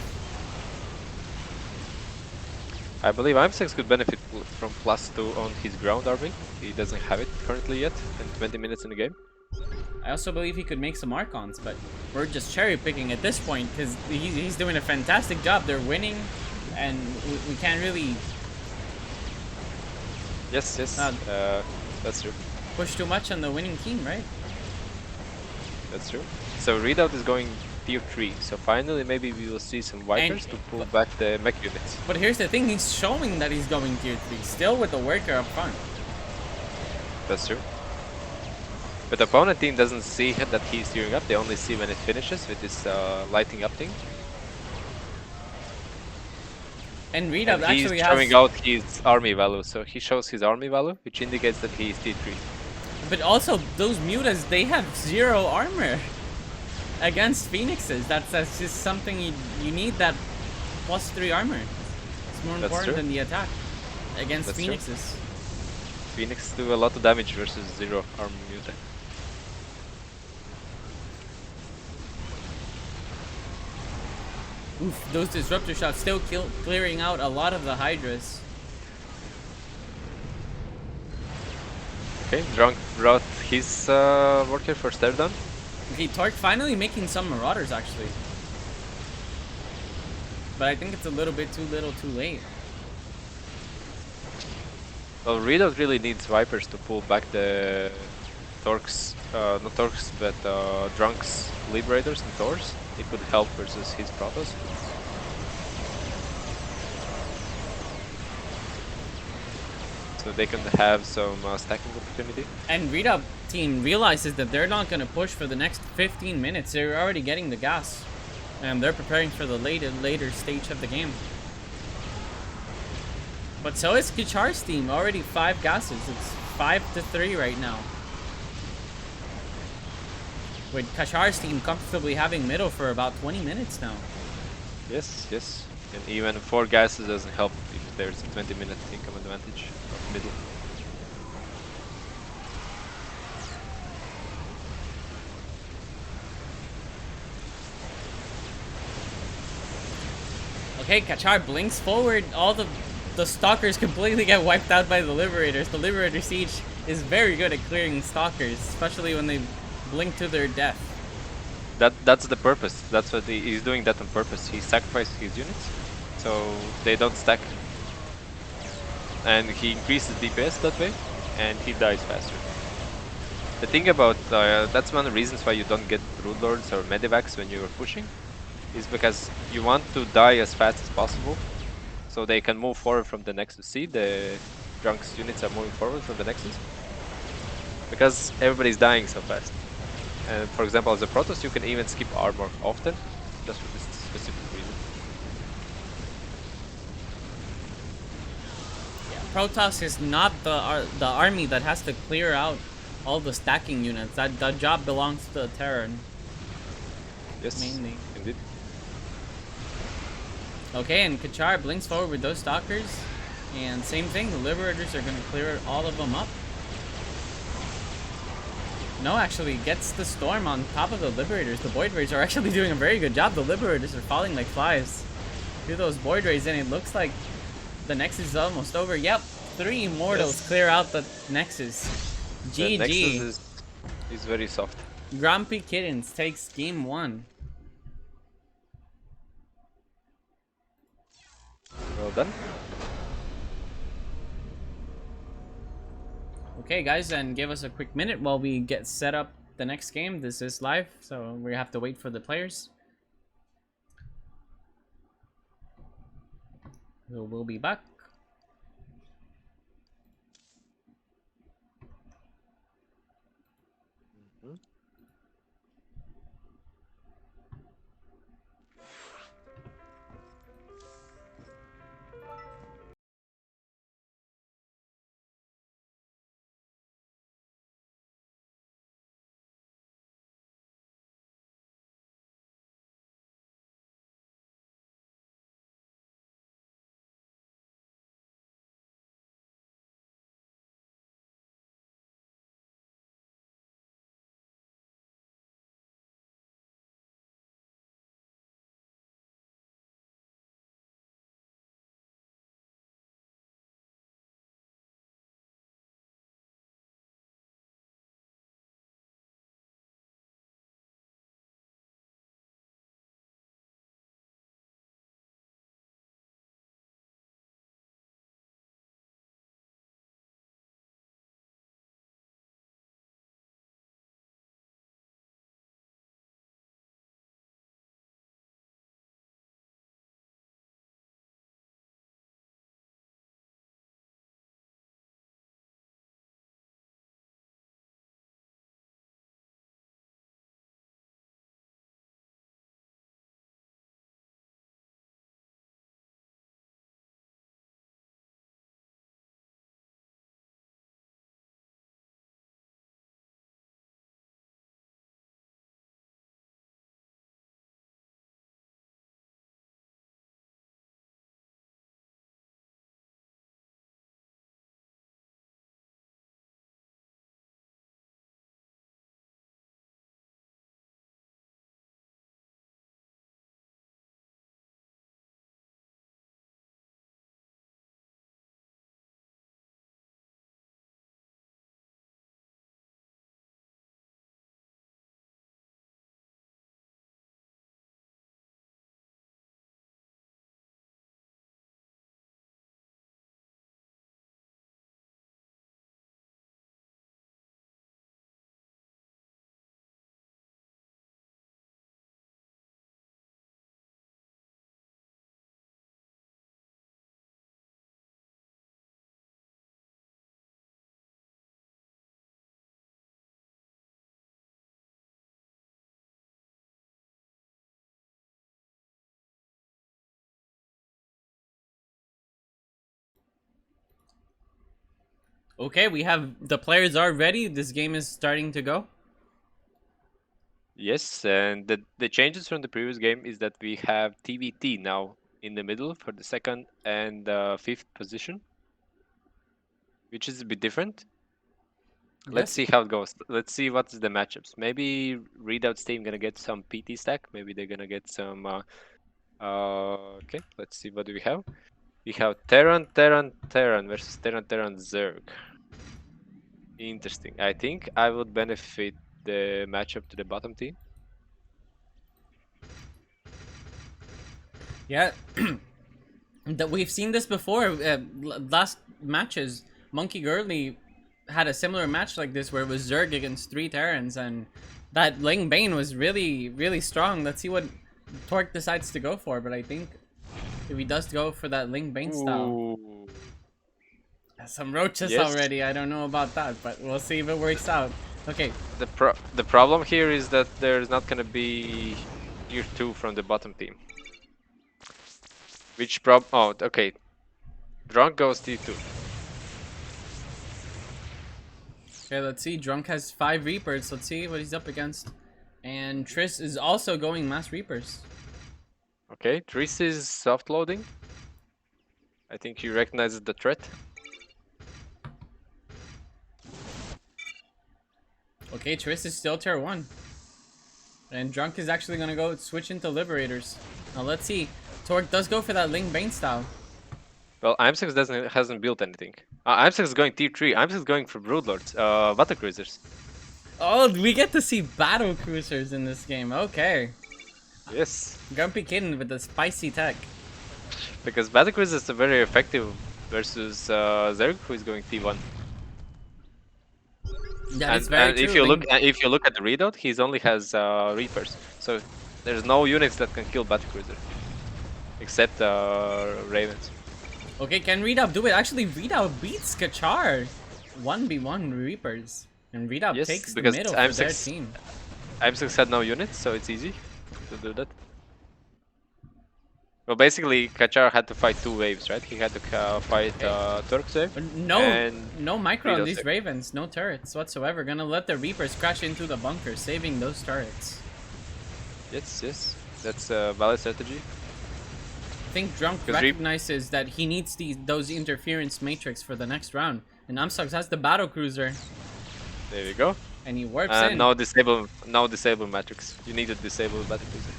I believe Amsix could benefit from +2 on his ground army. He doesn't have it currently yet, and 20 minutes in the game. I also believe he could make some Archons, but we're just cherry picking at this point because he's doing a fantastic job. They're winning, and we can't really Yes, that's true. push too much on the winning team, right? That's true. So Redoubt is going tier 3, so finally maybe we will see some Vipers to pull back the mech units. But here's the thing, he's showing that he's going tier 3, still with the worker up front. That's true. But the opponent team doesn't see that he's tearing up, they only see when it finishes with this lighting up thing. And Redoubt and he's actually showing out his army value, so he shows his army value, which indicates that he is tier 3. But also, those Mutas, they have 0 armor against Phoenixes. That's just something you need, that +3 armor. It's more important than the attack against Phoenixes. True. Phoenix do a lot of damage versus 0 armor Muta. Oof, those disruptor shots still clearing out a lot of the Hydras. Okay, Drunk brought his worker for stare down. Okay, Torque finally making some Marauders actually. But I think it's a little bit too little too late. Well, Redot really needs Vipers to pull back the Torques, not Torques, but Drunk's Liberators and Thors. It could help versus his Protoss. So they can have some stacking opportunity. And Redot team realizes that they're not going to push for the next 15 minutes. They're already getting the gas. And they're preparing for the later stage of the game. But so is Kachar's team, already 5 gases. It's 5-3 right now. With Kachar's team comfortably having middle for about 20 minutes now. Yes, yes. And even 4 gases doesn't help if there's a 20-minute income advantage of middle. Okay, Kachar blinks forward. All the stalkers completely get wiped out by the Liberators. The Liberator Siege is very good at clearing stalkers, especially when they blink to their death. That's the purpose. That's what he's doing that on purpose. He sacrifices his units so they don't stack. And he increases DPS that way, and he dies faster. The thing about that's one of the reasons why you don't get Brood Lords or Medivacs when you're pushing, is because you want to die as fast as possible, so they can move forward from the Nexus. See, the Drunk's units are moving forward from the Nexus, because everybody's dying so fast. And for example, as a Protoss, you can even skip armor often, just for this specific reason. Protoss is not the army that has to clear out all the stacking units. That job belongs to the Terran. Yes, mainly. indeed. Okay, and Kachar blinks forward with those stalkers. And same thing, the Liberators are going to clear all of them up. No, actually, gets the Storm on top of the Liberators. The Void Rays are actually doing a very good job. The Liberators are falling like flies. Do those Void Rays, and it looks like the Nexus is almost over. Yep, 3 Immortals clear out the Nexus. GG. The Nexus is very soft. GrumpyKittens takes game 1. Well done. Okay, guys, and give us a quick minute while we get set up the next game. This is live, so we have to wait for the players. We'll be back. Okay, we have the players are ready. This game is starting to go. Yes, and the changes from the previous game is that we have TVT now in the middle for the second and fifth position, which is a bit different. Let's see how it goes. Let's see what's the matchups. Maybe Readout's team gonna get some PT stack. Maybe they're gonna get some. Okay, let's see what do we have. We have Terran versus Terran Zerg. Interesting. I think I would benefit the matchup to the bottom team. Yeah, that we've seen this before. Last matches, Monkey Gurley had a similar match like this where it was Zerg against 3 Terrans, and that Ling Bane was really, really strong. Let's see what Torque decides to go for, but I think if he does go for that Ling Bane style. Some roaches already. I don't know about that, but we'll see if it works out. Okay. The problem here is that there's not gonna be tier 2 from the bottom team. Which oh, okay. Drunk goes tier 2. Okay, let's see. Drunk has 5 Reapers. Let's see what he's up against. And Triss is also going Mass Reapers. Okay, Triss is soft loading. I think he recognizes the threat. Okay, Triss is still tier 1. And Drunk is actually gonna go switch into Liberators. Now let's see. Torque does go for that Ling Bane style. Well, IM6 hasn't built anything. IM6 is going tier 3. IM6 is going for Broodlords, Battle Cruisers. Oh, we get to see Battle Cruisers in this game. Okay. Yes. GrumpyKittens with the spicy tech. Because Battle Cruisers are very effective versus Zerg, who is going T1. That is very and true. if you look at the readout, he only has Reapers, so there's no units that can kill Battle Cruiser, except Ravens. Okay, can Readout do it? Actually, Readout beats Kachar 1v1 Reapers, and Readout takes the middle for their team. IM6 had no units, so it's easy to do that. Well, basically, Kachar had to fight 2 waves, right? He had to fight Turk's wave. No micro on these Ravens, no turrets whatsoever. Gonna let the Reapers crash into the bunker, saving those turrets. Yes, that's a valid strategy. I think Drunk recognizes that he needs those interference matrix for the next round, and Amsox has the Battle Cruiser. There we go. And he warps in. Now disable matrix. You need to disable Battle Cruiser.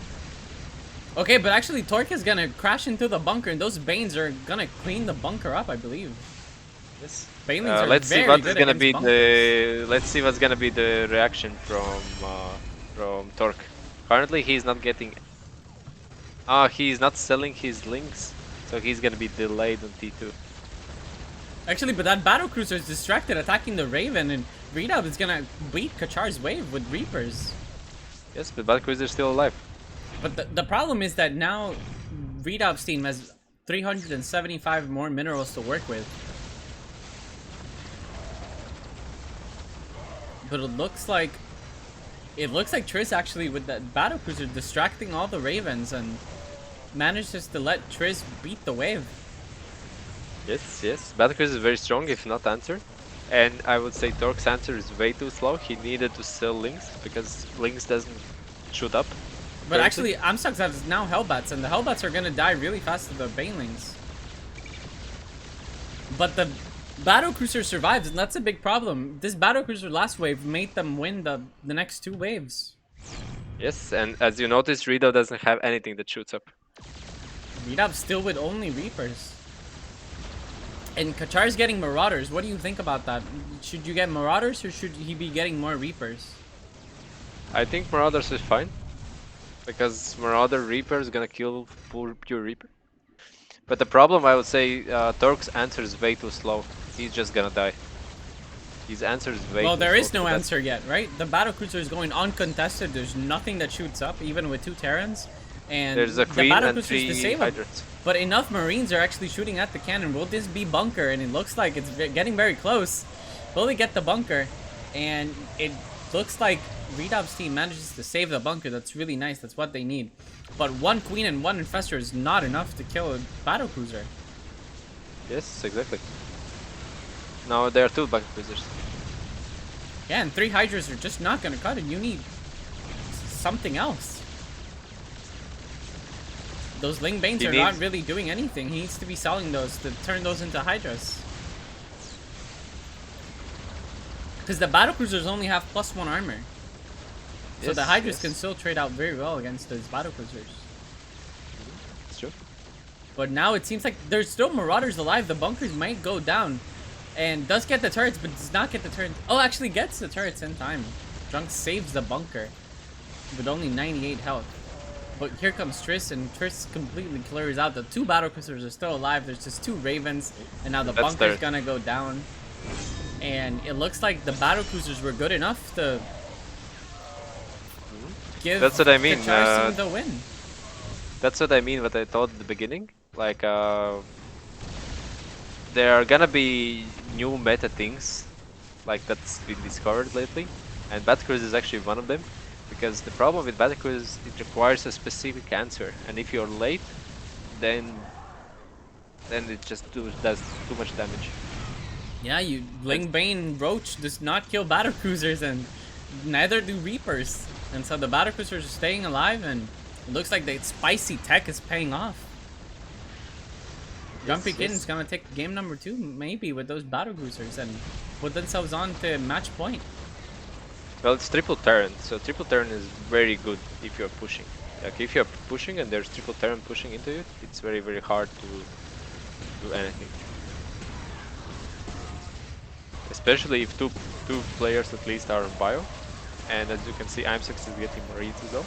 Okay, but actually Torque is gonna crash into the bunker, and those Banes are gonna clean the bunker up, I believe. Yes. Banelings are let's see what's gonna be bunkers. let's see what's gonna be the reaction from Torque. Currently, he's not getting. He's not selling his links, so he's gonna be delayed on T2. Actually, but that Battle Cruiser is distracted, attacking the Raven, and Readout is gonna beat Kachar's wave with Reapers. Yes, but Battle Cruiser is still alive. But the problem is that now Readout's team has 375 more minerals to work with. But it looks like Triss actually with that Battle Cruiser distracting all the Ravens and manages to let Triss beat the wave. Yes. Battle Cruiser is very strong, if not answer. And I would say Torque's answer is way too slow. He needed to sell links because links doesn't shoot up. But actually, Amsox has now Hellbats, and the Hellbats are gonna die really fast to the Banelings. But the Battle Cruiser survives, and that's a big problem. This Battle Cruiser last wave made them win the next 2 waves. Yes, and as you notice, Readout doesn't have anything that shoots up. Readout still with only Reapers. And Kachar's getting Marauders. What do you think about that? Should you get Marauders, or should he be getting more Reapers? I think Marauders is fine. Because Marauder Reaper is gonna kill pure Reaper. But the problem, I would say, Torque's answer is way too slow. He's just gonna die. His answer is way too slow. Well, there is no answer yet, right? The Battle Cruiser is going uncontested. There's nothing that shoots up, even with 2 Terrans. And there's a Queen and 3 Hydrants. But enough Marines are actually shooting at the cannon. Will this be bunker? And it looks like it's getting very close. Will they get the bunker? And it looks like Readout's team manages to save the bunker. That's really nice. That's what they need. But 1 Queen and 1 Infestor is not enough to kill a Battle Cruiser. Yes, exactly. No, there are 2 battle cruisers. Yeah, and 3 Hydras are just not gonna cut it. You need something else. Those Ling Banes are not really doing anything. He needs to be selling those to turn those into Hydras. Because the battle cruisers only have +1 armor. So the Hydras can still trade out very well against those battle cruisers. It's true. But now it seems like there's still Marauders alive. The bunkers might go down. And does get the turrets, but does not get the turrets. Oh, actually gets the turrets in time. Drunk saves the bunker with only 98 health. But here comes Triss, and Triss completely clears out. The 2 battle cruisers are still alive. There's just 2 Ravens, and now the bunker's gonna go down. And it looks like the battle cruisers were good enough to give That's what I mean. the win. That's what I mean. What I thought at the beginning, like there are gonna be new meta things, like that's been discovered lately, and Battlecruise is actually one of them. Because the problem with Battlecruise is it requires a specific answer, and if you're late, then it just does too much damage. Yeah, Ling Bane Roach does not kill battle cruisers, and neither do Reapers. And so the battle cruisers are staying alive, and it looks like the spicy tech is paying off. GrumpyKittens gonna take game number 2, maybe, with those battle cruisers, and put themselves on to match point. Well, it's triple turn, so triple turn is very good if you're pushing. Like if you're pushing and there's triple turn pushing into it, it's very, very hard to do anything. Especially if two players at least are on bio. And as you can see, IM6 is getting ready to go.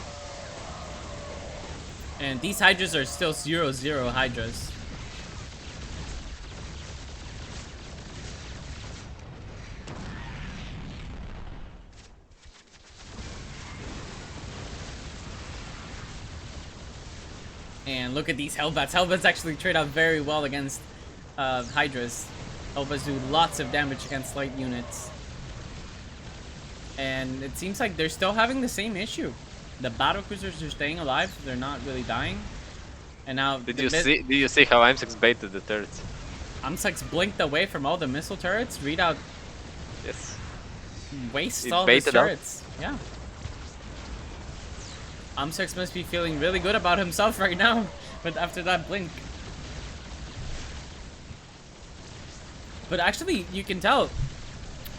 And these Hydras are still 0-0 Hydras. And look at these Hellbats. Hellbats actually trade out very well against Hydras. Hellbats do lots of damage against light units. And it seems like they're still having the same issue. The battle cruisers are staying alive. They're not really dying. And now Did you see how IM6 baited the turrets? IM6 blinked away from all the missile turrets. Readout. Yes. Waste all the turrets. Yeah. IM6 must be feeling really good about himself right now, but after that blink. But actually, you can tell,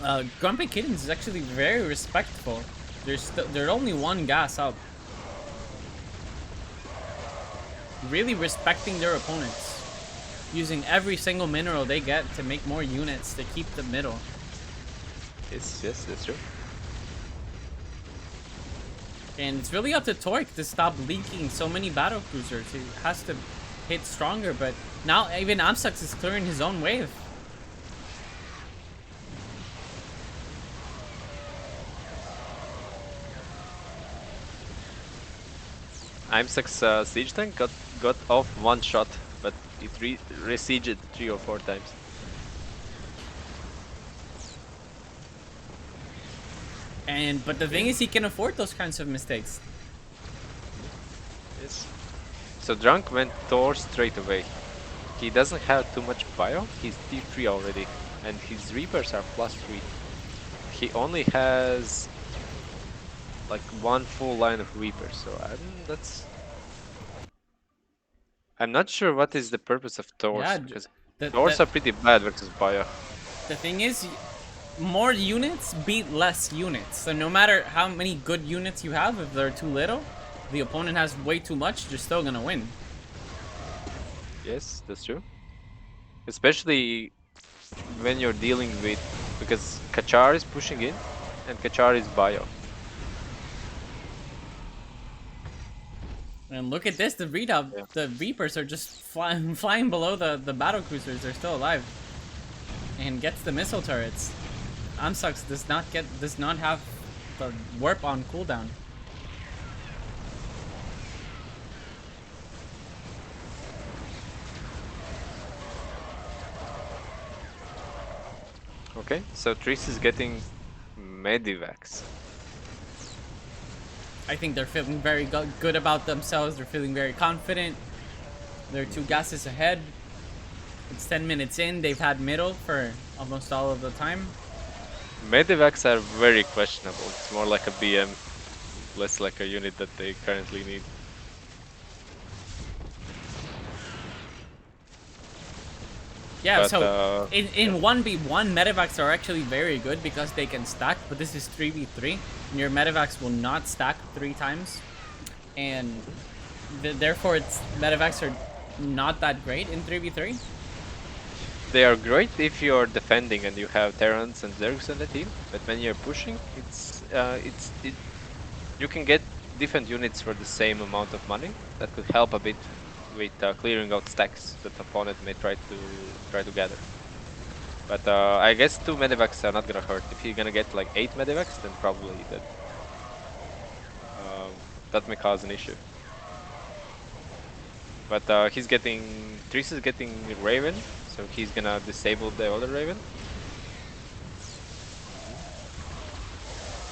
GrumpyKittens is actually very respectful. They're only 1 gas up. Really respecting their opponents. Using every single mineral they get to make more units to keep the middle. Yes, that's true. And it's really up to Torque to stop leaking so many battle cruisers. He has to hit stronger, but now even IM6 is clearing his own wave. IM6 siege tank got off 1 shot, but it re-sieged 3 or 4 times. But the thing is, he can afford those kinds of mistakes. Yes. So Drunk went Thor straight away. He doesn't have too much bio. He's T3 already, and his Reapers are +3. He only has like 1 full line of Reapers, so I'm not sure what is the purpose of Thors, because Thors are pretty bad versus bio. The thing is, more units beat less units. So no matter how many good units you have, if they're too little, the opponent has way too much, you're still gonna win. Yes, that's true. Especially when you're dealing with, because Kachar is pushing in, and Kachar is bio. And look at this, the readout, the Reapers are just flying below the battle cruisers. They're still alive. And gets the missile turrets. IM6 does not have the warp on cooldown. Okay, so Triss is getting Medivacs. I think they're feeling very good about themselves. They're feeling very confident. They're 2 gases ahead. It's 10 minutes in. They've had middle for almost all of the time. Medivacs are very questionable. It's more like a BM, less like a unit that they currently need. Yeah, But, so in 1v1, Medivacs are actually very good because they can stack, but this is 3v3. And your Medivacs will not stack 3 times. And therefore, Medivacs are not that great in 3v3. They are great if you're defending and you have Terrans and Zergs on the team, but when you're pushing, you can get different units for the same amount of money. That could help a bit with clearing out stacks that the opponent may try to gather. But I guess 2 medivacs are not gonna hurt. If you're gonna get like 8 medivacs, then probably that may cause an issue. But Triss is getting Raven, so he's gonna disable the other Raven.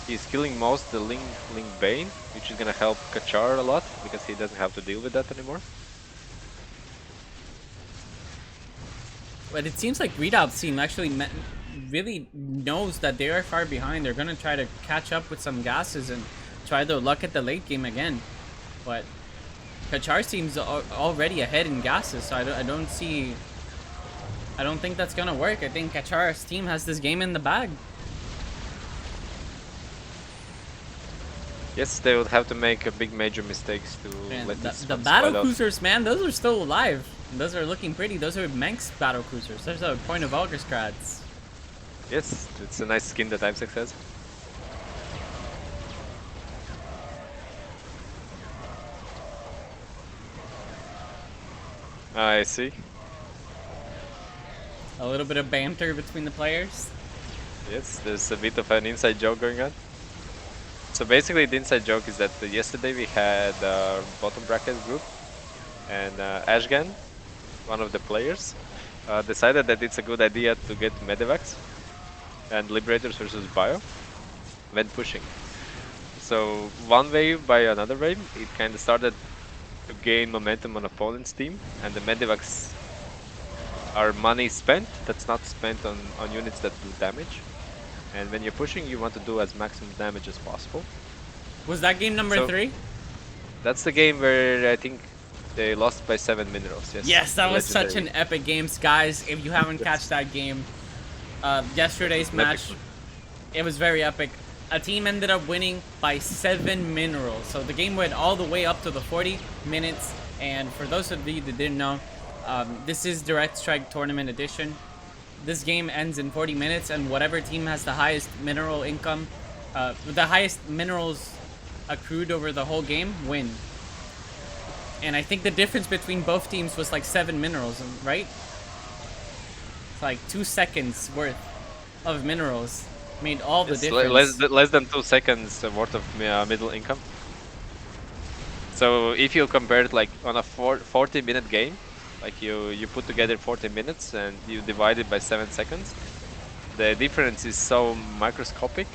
He's killing most the Link Bane, which is gonna help Kachar a lot because he doesn't have to deal with that anymore. But it seems like Redoubt's team actually really knows that they are far behind. They're gonna try to catch up with some gases and try their luck at the late game again. But Kachar's team's already ahead in gases, so I don't think that's gonna work. I think Kachar's team has this game in the bag. Yes, they would have to make a big major mistakes to let the battle cruisers, man, those are still alive. Those are looking pretty. Those are Manx battle cruisers. There's a point of Augerskrats. Yes, it's a nice skin that Imsex has. I see. A little bit of banter between the players. Yes, there's a bit of an inside joke going on. So basically the inside joke is that yesterday we had bottom bracket group, and Ashgan, one of the players, decided that it's a good idea to get Medivacs and Liberators versus Bio when pushing. So one wave by another wave, it kind of started to gain momentum on opponent's team, and the Medivacs are money spent that's not spent on units that do damage. And when you're pushing, you want to do as maximum damage as possible. Was that game number 3? That's the game where I think they lost by 7 minerals. Yes, yes, that was such an epic game, guys. If you haven't catched that game, yesterday's match, it was very epic. A team ended up winning by 7 minerals. So the game went all the way up to the 40 minutes. And for those of you that didn't know, this is Direct Strike Tournament Edition. This game ends in 40 minutes, and whatever team has the highest mineral income, the highest minerals accrued over the whole game, win. And I think the difference between both teams was like 7 minerals, right? It's like 2 seconds worth of minerals made all the difference. Less than 2 seconds worth of middle income. So if you compare it like on a 40-minute game, like you put together 40 minutes and you divide it by 7 seconds, the difference is so microscopic.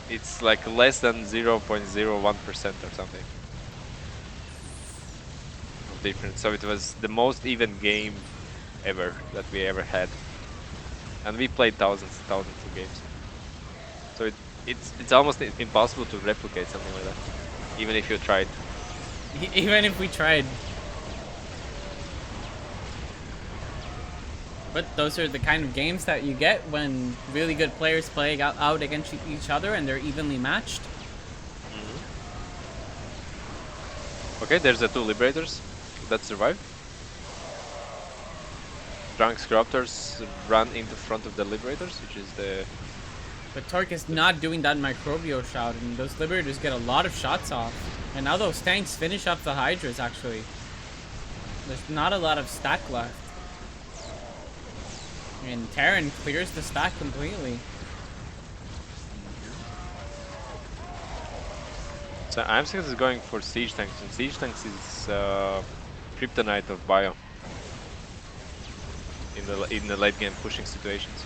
It's like less than 0.01% or something of difference. So it was the most even game ever that we ever had, and we played thousands of games. So it's almost impossible to replicate something like that, even if you tried. Even if we tried. But those are the kind of games that you get when really good players play out against each other and they're evenly matched. Okay, there's the 2 Liberators that survived. Drunk Corruptors run into front of the Liberators, which is the... But Torque is not doing that Microbio shot, and those Liberators get a lot of shots off. And now those tanks finish up the Hydras, actually. There's not a lot of stack left. And Terran clears the stack completely. So Imsex is going for Siege Tanks, and Siege Tanks is kryptonite of Bio in the late game pushing situations.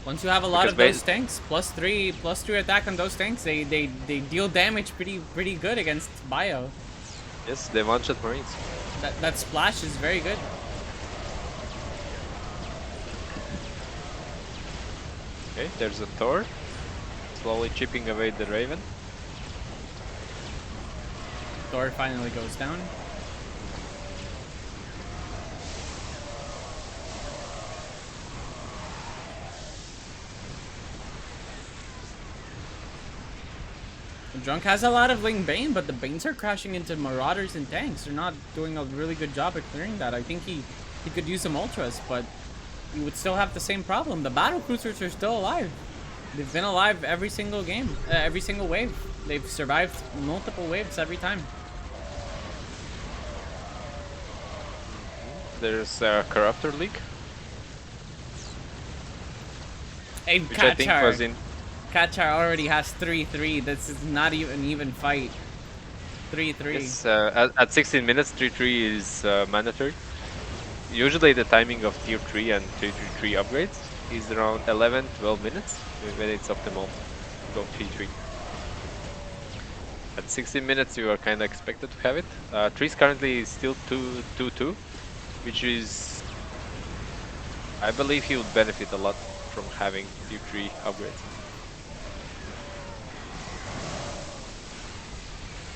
Once you have a lot of those tanks, +3 attack on those tanks, they deal damage pretty good against Bio. Yes, they one-shot Marines. That splash is very good. Okay, there's a Thor. Slowly chipping away the Raven. Thor finally goes down. Drunk has a lot of Ling Bane, but the Banes are crashing into Marauders and tanks. They're not doing a really good job at clearing that. I think he could use some Ultras, but you would still have the same problem. The Battle Cruisers are still alive. They've been alive every single game, every single wave. They've survived multiple waves every time. There's a Corruptor leak. Hey, Which I think was in... Kachar already has 3-3. This is not even an even fight. 3-3. Yes, at 16 minutes, 3-3 is mandatory. Usually the timing of tier 3 and tier 3 upgrades is around 11-12 minutes when it's optimal to go 3-3. At 16 minutes you are kind of expected to have it. 3 is currently still 2-2, which is... I believe he would benefit a lot from having tier 3 upgrades.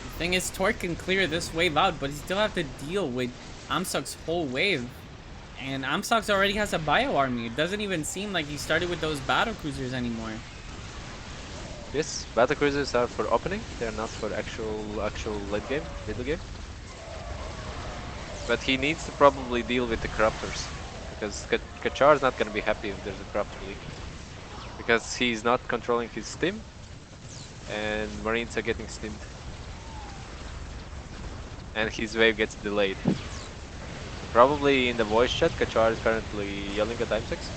The thing is, Torque can clear this wave out, but he still have to deal with Amsok's whole wave. And Amsok already has a bio army. It doesn't even seem like he started with those battle cruisers anymore. Yes, battle cruisers are for opening. They are not for actual late game, middle game. But he needs to probably deal with the corruptors, because Kachar is not going to be happy if there's a corruptor leak, because he's not controlling his stim, and Marines are getting stimmed, and his wave gets delayed. Probably in the voice chat, Kachar is currently yelling at Timesex.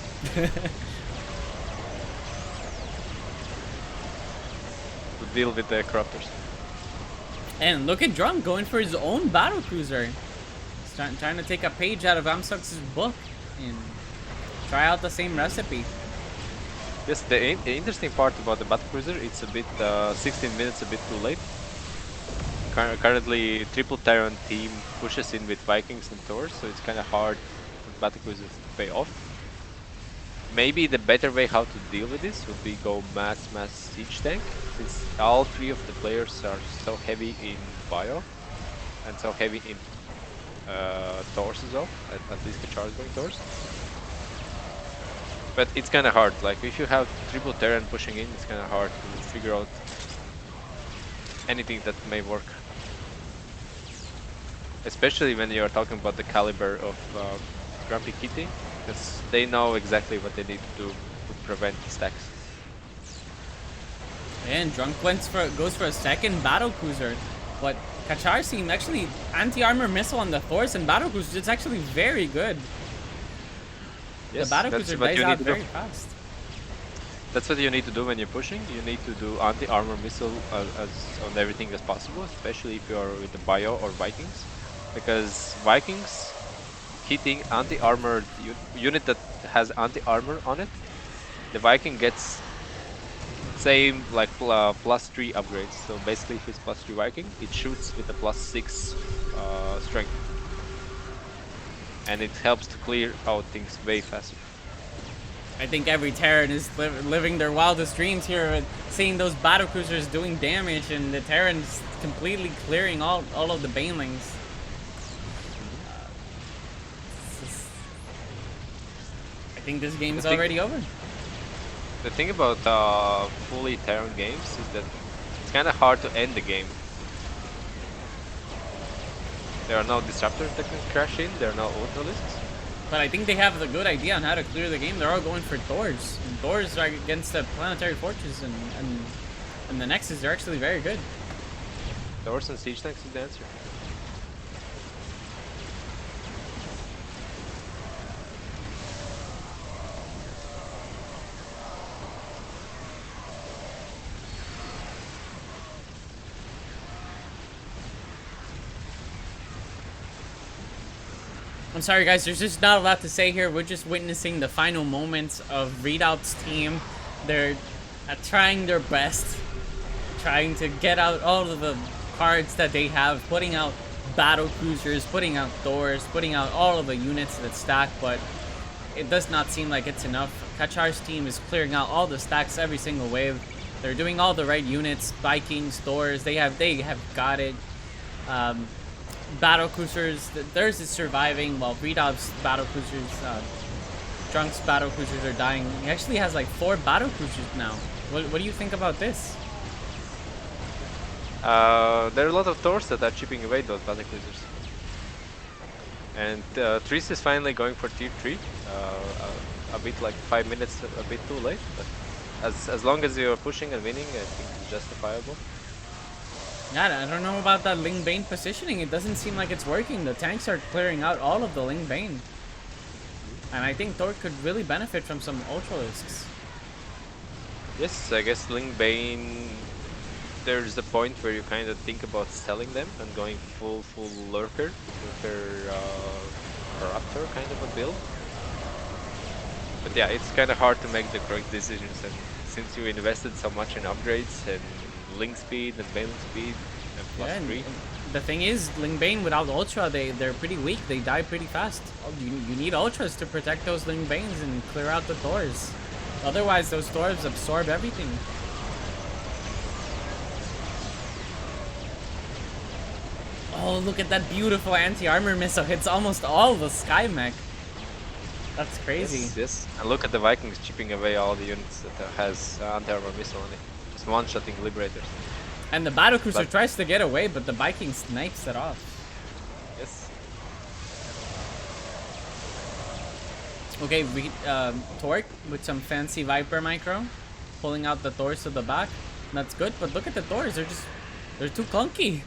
To deal with the corruptors. And look at Drunk going for his own battle cruiser. He's trying to take a page out of Amsok's book and try out the same recipe. Yes, the interesting part about the battle cruiser, it's a bit 16 minutes a bit too late. Currently, Triple Terran team pushes in with Vikings and Thors, so it's kind of hard for battle cruisers to pay off. Maybe the better way how to deal with this would be go mass siege tank, since all 3 of the players are so heavy in bio and so heavy in Thors as well. At least Kachar is going Thors. But it's kind of hard. Like if you have Triple Terran pushing in, it's kind of hard to figure out anything that may work. Especially when you are talking about the caliber of GrumpyKittens, because they know exactly what they need to do to prevent stacks. And Drunk goes for a second battle cruiser, but Kachar team actually anti-armor missile on the Thors and battle cruiser. It's actually very good. Yes, the battle cruiser dies out very fast. That's what you need to do when you're pushing. You need to do anti-armor missile as on everything as possible, especially if you are with the bio or Vikings, because Vikings hitting anti-armored unit that has anti-armor on it, the Viking gets same like +3 upgrades. So basically, if it's +3 Viking, it shoots with a +6 strength, and it helps to clear out things way faster. I think every Terran is living their wildest dreams here, and seeing those battle cruisers doing damage, and the Terrans completely clearing all of the Banelings. I think this game is already over. The thing about fully Terran games is that it's kind of hard to end the game. There are no disruptors that can crash in, there are no ultralisks. But I think they have the good idea on how to clear the game. They're all going for Thors. And Thors are against the Planetary Fortress and the Nexus. They're actually very good. Thors and Siege Tanks is the answer. I'm sorry guys, there's just not a lot to say here. We're just witnessing the final moments of Readout's team. They're trying their best, trying to get out all of the cards that they have, putting out battle cruisers, putting out Thors, putting out all of the units that stack, but it does not seem like it's enough. Kachar's team is clearing out all the stacks every single wave. They're doing all the right units, Vikings, Thors, they have got it. Battle cruisers, theirs is surviving while Breedov's battle cruisers, Drunk's battle cruisers are dying. He actually has like 4 battle cruisers now. What do you think about this? There are a lot of Thors that are chipping away those battle cruisers. And Tris is finally going for tier 3. A bit like 5 minutes, a bit too late, but as long as you're pushing and winning, I think it's justifiable. Yeah, I don't know about that Ling Bane positioning. It doesn't seem like it's working. The tanks are clearing out all of the Ling Bane. And I think Thor could really benefit from some Ultralisks. Yes, I guess Ling Bane, there's a point where you kind of think about selling them and going full Lurker Raptor kind of a build. But yeah, it's kind of hard to make the correct decisions, and since you invested so much in upgrades and Link speed and Bane speed and plus 3. The thing is, Ling Bane without Ultra, they're pretty weak. They die pretty fast. You need Ultras to protect those Ling Banes and clear out the Thors. Otherwise, those Thors absorb everything. Oh, look at that beautiful anti-armor missile. Hits almost all the Sky Mech. That's crazy. Yes. And look at the Vikings chipping away all the units that has anti-armor missile on it. Just one-shotting Liberators. And the battlecruiser tries to get away, but the Viking snipes it off. Yes. Okay, Torque with some fancy Viper micro, pulling out the Thors to the back. That's good, but look at the Thors. They're too clunky.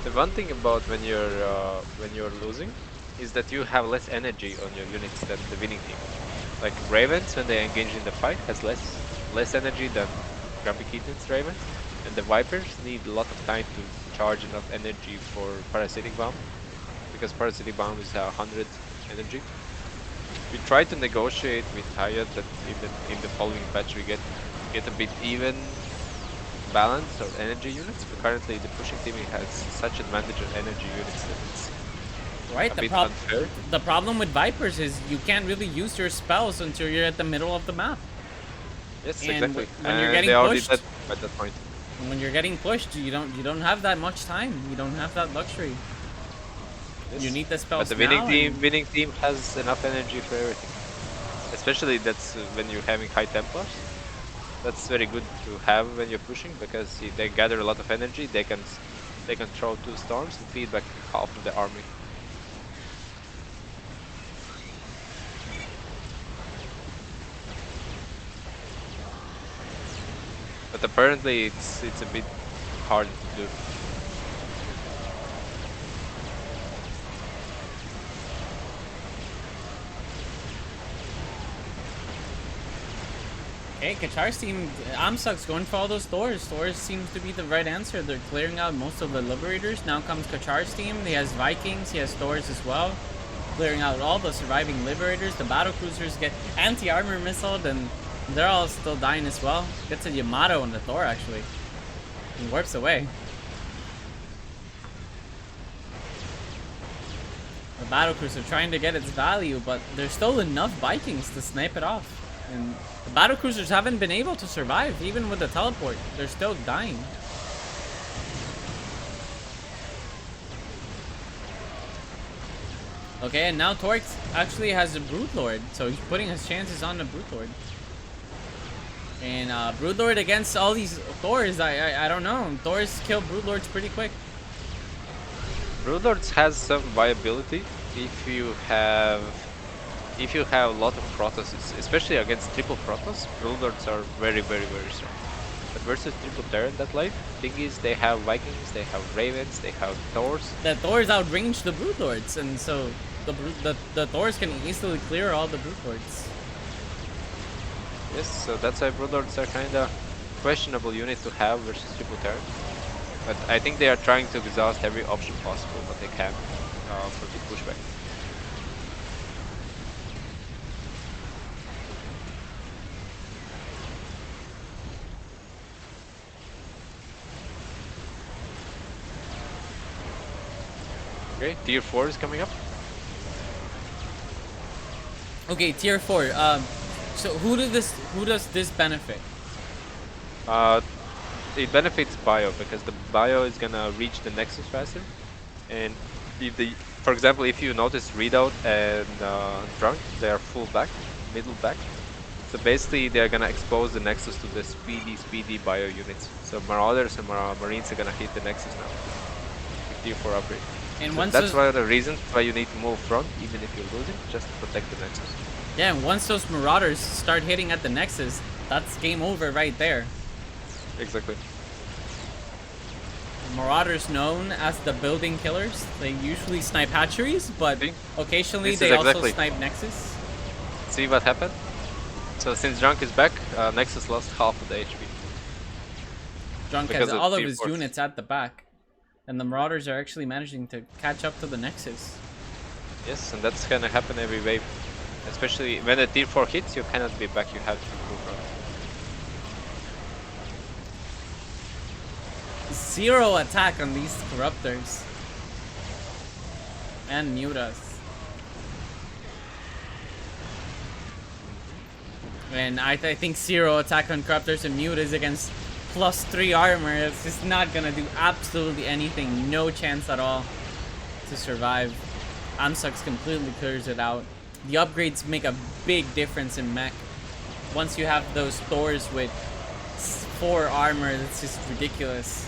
The one thing about when you're losing is that you have less energy on your units than the winning team. Like Ravens, when they engage in the fight, has less energy than GrumpyKittens Ravens, and the Vipers need a lot of time to charge enough energy for Parasitic Bomb, because Parasitic Bomb is 100 energy. We try to negotiate with Hyatt that in the following patch we get a bit even balance of energy units, but currently the pushing team has such advantage of energy units that it's right. unfair. The problem with Vipers is you can't really use your spells until you're at the middle of the map. Yes, and exactly. When you're getting they already pushed, did at that point. when you're getting pushed, you don't have that much time. You don't have that luxury. Yes. You need the spells. But the winning team has enough energy for everything. Especially that's when you're having high Templars. That's very good to have when you're pushing, because they gather a lot of energy. They can throw 2 storms and feed back half of the army. But apparently it's a bit hard to do. Okay, Kachar's team, Amsuk's going for all those Thors. Thors seems to be the right answer. They're clearing out most of the Liberators. Now comes Kachar's team. He has Vikings, he has Thors as well. Clearing out all the surviving Liberators. The battlecruisers get anti-armor missiled, and they're all still dying as well. Gets a Yamato on the Thor, actually. He warps away. The battlecruiser trying to get its value, but there's still enough Vikings to snipe it off. And the battlecruisers haven't been able to survive, even with the teleport. They're still dying. Okay, and now Torx actually has a Broodlord, so he's putting his chances on the Broodlord. And Broodlord against all these Thors, I don't know. Thors kill Broodlords pretty quick. Broodlords has some viability if you have a lot of Protoss, especially against triple Protoss. Broodlords are very strong. But versus triple Terran that late, thing is they have Vikings, they have Ravens, they have Thors. The Thors outrange the Broodlords, and so the Thors can easily clear all the Broodlords. Yes, so that's why Broodlords are kinda questionable unit to have versus triple Terran. But I think they are trying to exhaust every option possible that they can for the pushback. Okay, tier 4 is coming up. Okay, tier 4. So who does this benefit? It benefits bio because the bio is gonna reach the nexus faster, and if for example, if you notice Readout and Drunk, they are full back, middle back. So basically, they're gonna expose the nexus to the speedy bio units. So Marauders and Marines are gonna hit the nexus now with tier 4 upgrade. And So once that's those, one of the reasons why you need to move front, even if you're losing, just to protect the nexus. yeah, and once those Marauders start hitting at the nexus, that's game over right there. Exactly. Marauders known as the building killers. They usually snipe hatcheries, but occasionally they also snipe nexus. See what happened? So since Drunk is back, Nexus lost half of the HP. Drunk has all of his units at the back, and the Marauders are actually managing to catch up to the nexus. Yes, and that's gonna happen every wave. Especially when the tier 4 hits, you cannot be back, you have to move front. 0 attack on these Corruptors. And Mutas. And I think 0 attack on Corruptors and Mutas against +3 armor. It's just not gonna do absolutely anything. No chance at all to survive. Amsux completely clears it out. The upgrades make a big difference in mech. Once you have those Thors with 4 armor, it's just ridiculous.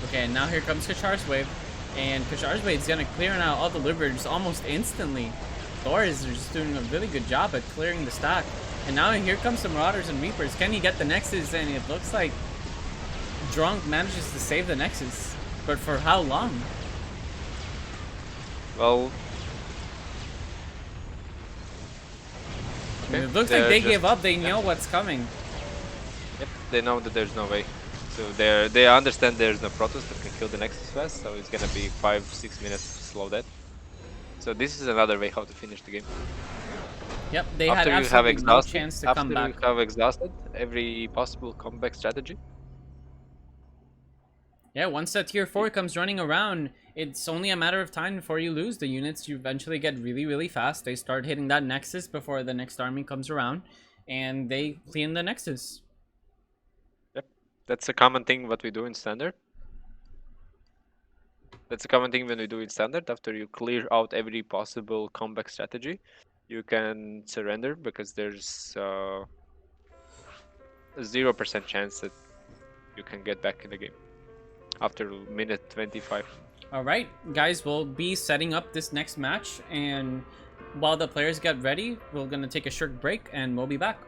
Okay, now here comes Kashar's wave. And Kashar's wave is gonna clear out all the livers almost instantly. Thors are just doing a really good job at clearing the stack. And now here comes the Marauders and Reapers. Can he get the Nexus? And it looks like Drunk manages to save the Nexus. But for how long? Well... Okay, it looks like they give up. They know what's coming. Yep, they know that there's no way. So they understand there's no Protoss that can kill the Nexus fast, so it's gonna be 5-6 minutes slow death. So this is another way how to finish the game. Yep, they had absolutely no chance to come back. After you have exhausted every possible comeback strategy. Yeah, once that tier 4 comes running around, it's only a matter of time before you lose. The units you eventually get really, really fast. They start hitting that Nexus before the next army comes around, and they clean the Nexus. Yep, that's a common thing what we do in Standard. That's a common thing when we do in Standard. After you clear out every possible comeback strategy, you can surrender because there's 0% chance that you can get back in the game after minute 25. All right, guys, we'll be setting up this next match, and while the players get ready, we're going to take a short break, and we'll be back.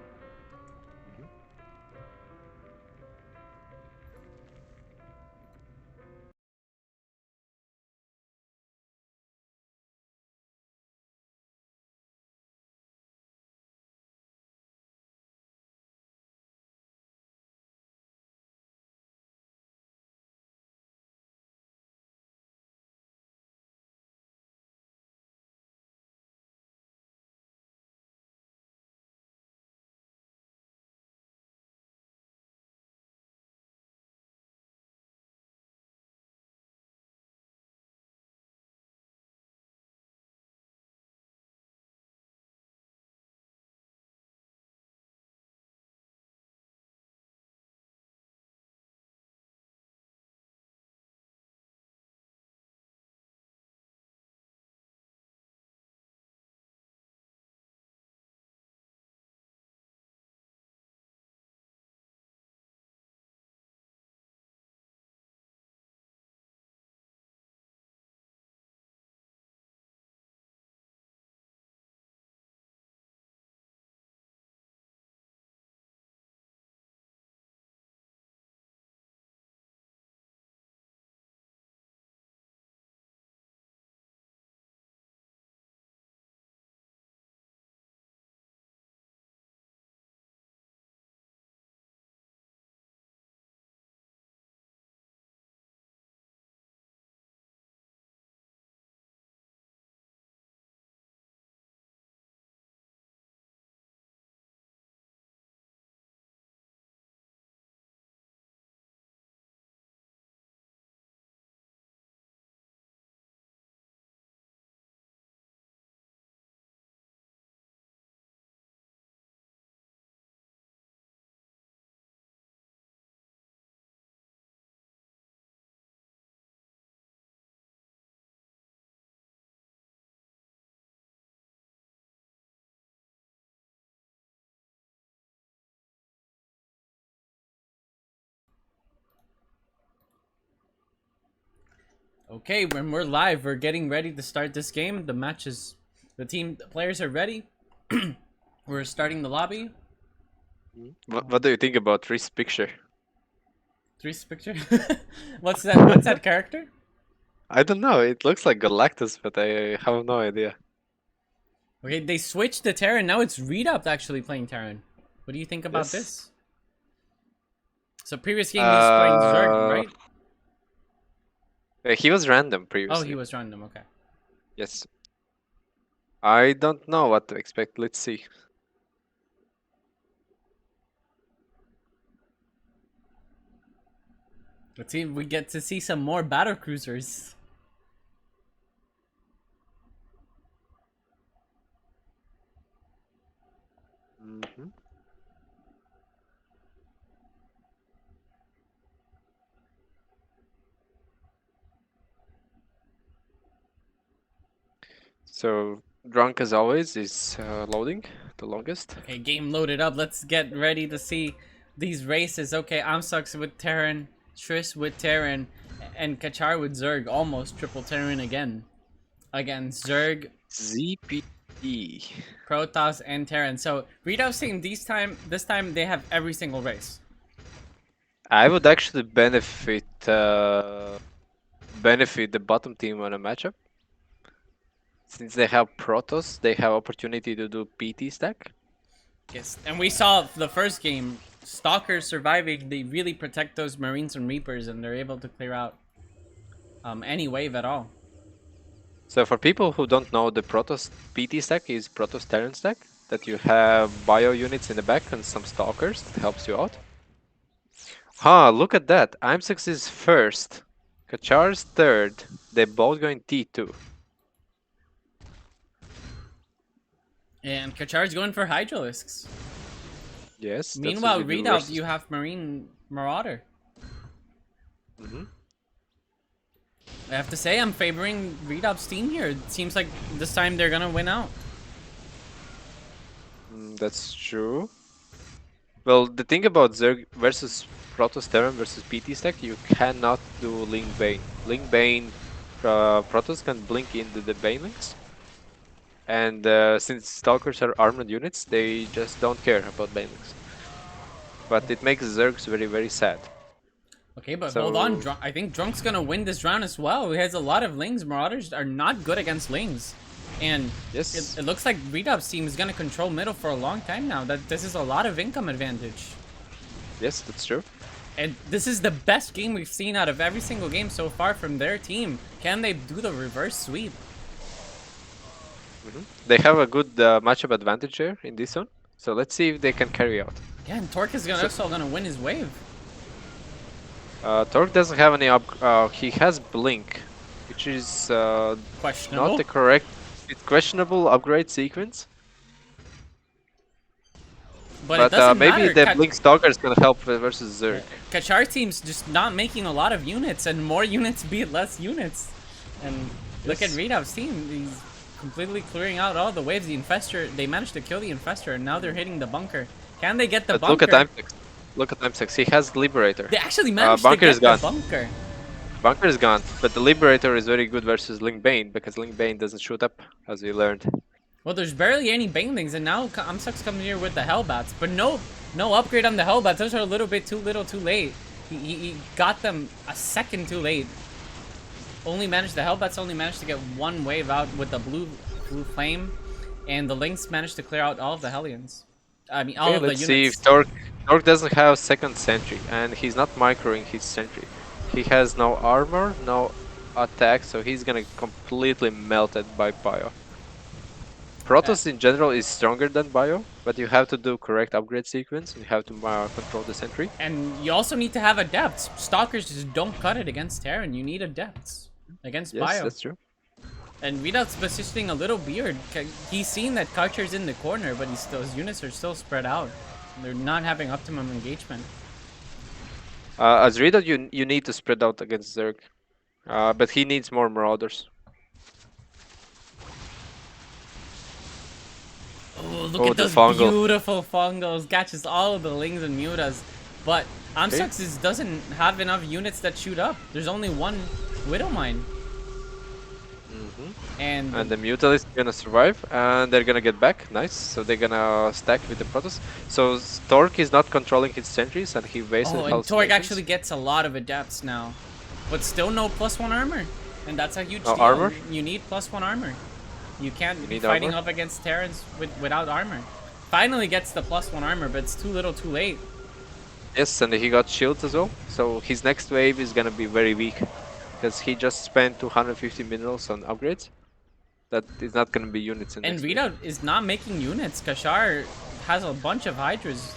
Okay, when we're live, we're getting ready to start this game. The match is... the players are ready. We're starting the lobby. What do you think about Reese's picture? Reese's picture? What's that character? I don't know. It looks like Galactus, but I have no idea. Okay, they switched to Terran. Now it's Readout actually playing Terran. What do you think about this? So previous game he's playing Zerg, right? He was random previously. Oh, he was random. Okay. Yes. I don't know what to expect. Let's see. Let's see if we get to see some more battle cruisers. So, Drunk as always is loading the longest. Okay, game loaded up. Let's get ready to see these races. Okay, Amsucks with Terran, Triss with Terran, and Kachar with Zerg. Almost triple Terran again. Against Zerg, ZPE, Protoss, and Terran. So, Readout's team this time they have every single race. I would actually benefit the bottom team on a matchup. Since they have Protoss, they have opportunity to do PT stack. Yes, and we saw the first game, Stalkers surviving, they really protect those Marines and Reapers, and they're able to clear out any wave at all. So for people who don't know, the Protoss PT stack is Protoss Terran stack, that you have bio units in the back and some Stalkers that helps you out. Look at that. Imsex is first, Kachar's third, they're both going T2. And Kachar's going for Hydralisks. Yes. Meanwhile, Readout, you have Marine Marauder. I have to say, I'm favoring Readout's team here. It seems like this time they're gonna win out. That's true. Well, the thing about Zerg versus Protoss Terran versus PT stack, you cannot do Link Bane. Link Bane, Protoss can blink into the Banelings. And since Stalkers are armored units, they just don't care about Banelings. But it makes Zergs very, very sad. Okay, but hold on. I think Drunk's gonna win this round as well. He has a lot of Lings. Marauders are not good against Lings. And yes, it looks like Readout's team is gonna control middle for a long time now. This is a lot of income advantage. Yes, that's true. And this is the best game we've seen out of every single game so far from their team. Can they do the reverse sweep? They have a good matchup advantage here in this one. So let's see if they can carry out. Yeah, and Torque is also gonna win his wave. Torque doesn't have any he has Blink, which is questionable. Not the correct. It's questionable upgrade sequence. But maybe matter. the Blink Stalker is gonna help versus Zerg. Kachar team's just not making a lot of units, and more units beat less units. And look at Readout's team. He's completely clearing out all the waves. The Infestor, they managed to kill the Infestor, and now they're hitting the bunker. Can they get the bunker? Look at Imsex. Look at Imsex. He has Liberator. They actually managed to get the bunker. Bunker is gone, but the Liberator is very good versus Link Bane, because Link Bane doesn't shoot up, as we learned. Well, there's barely any Banelings, and now Amsucks coming here with the Hellbats, but no upgrade on the Hellbats. Those are a little bit too late. He got them a second too late. The Hellbats only managed to get one wave out with the blue flame, and the Lynx managed to clear out all of the Hellions. I mean, all of the units. Let's see if Torque doesn't have second sentry, and he's not microing his sentry. He has no armor, no attack, so he's gonna completely melted by Bio. Protoss in general is stronger than Bio, but you have to do correct upgrade sequence, and you have to control the sentry. And you also need to have adepts. Stalkers just don't cut it against Terran. You need adepts against Bio. Yes, that's true. And Readout's positioning a little weird. He's seen that Kutcher's in the corner, but his units are still spread out. They're not having optimum engagement. As Readout, you need to spread out against Zerg, but he needs more Marauders. Oh, look at those beautiful fungals. Catches all of the Lings and Mutas. But Amsucks doesn't have enough units that shoot up. There's only one Widowmine. And the Mutalist gonna survive, and they're gonna get back. Nice. So they're gonna stack with the Protoss. So Torque is not controlling his sentries, and he wasted and Torque hallucinations. actually gets a lot of adepts now, but still no +1 armor, and that's a huge No deal. armor? You need +1 armor. You can't be need fighting armor? up against Terrans without armor. Finally gets the +1 armor, but it's too little, too late. Yes, and he got shields as well. So his next wave is gonna be very weak, because he just spent 250 minerals on upgrades. That is not gonna be units in And next Redoubt is not making units. Kashar has a bunch of Hydras.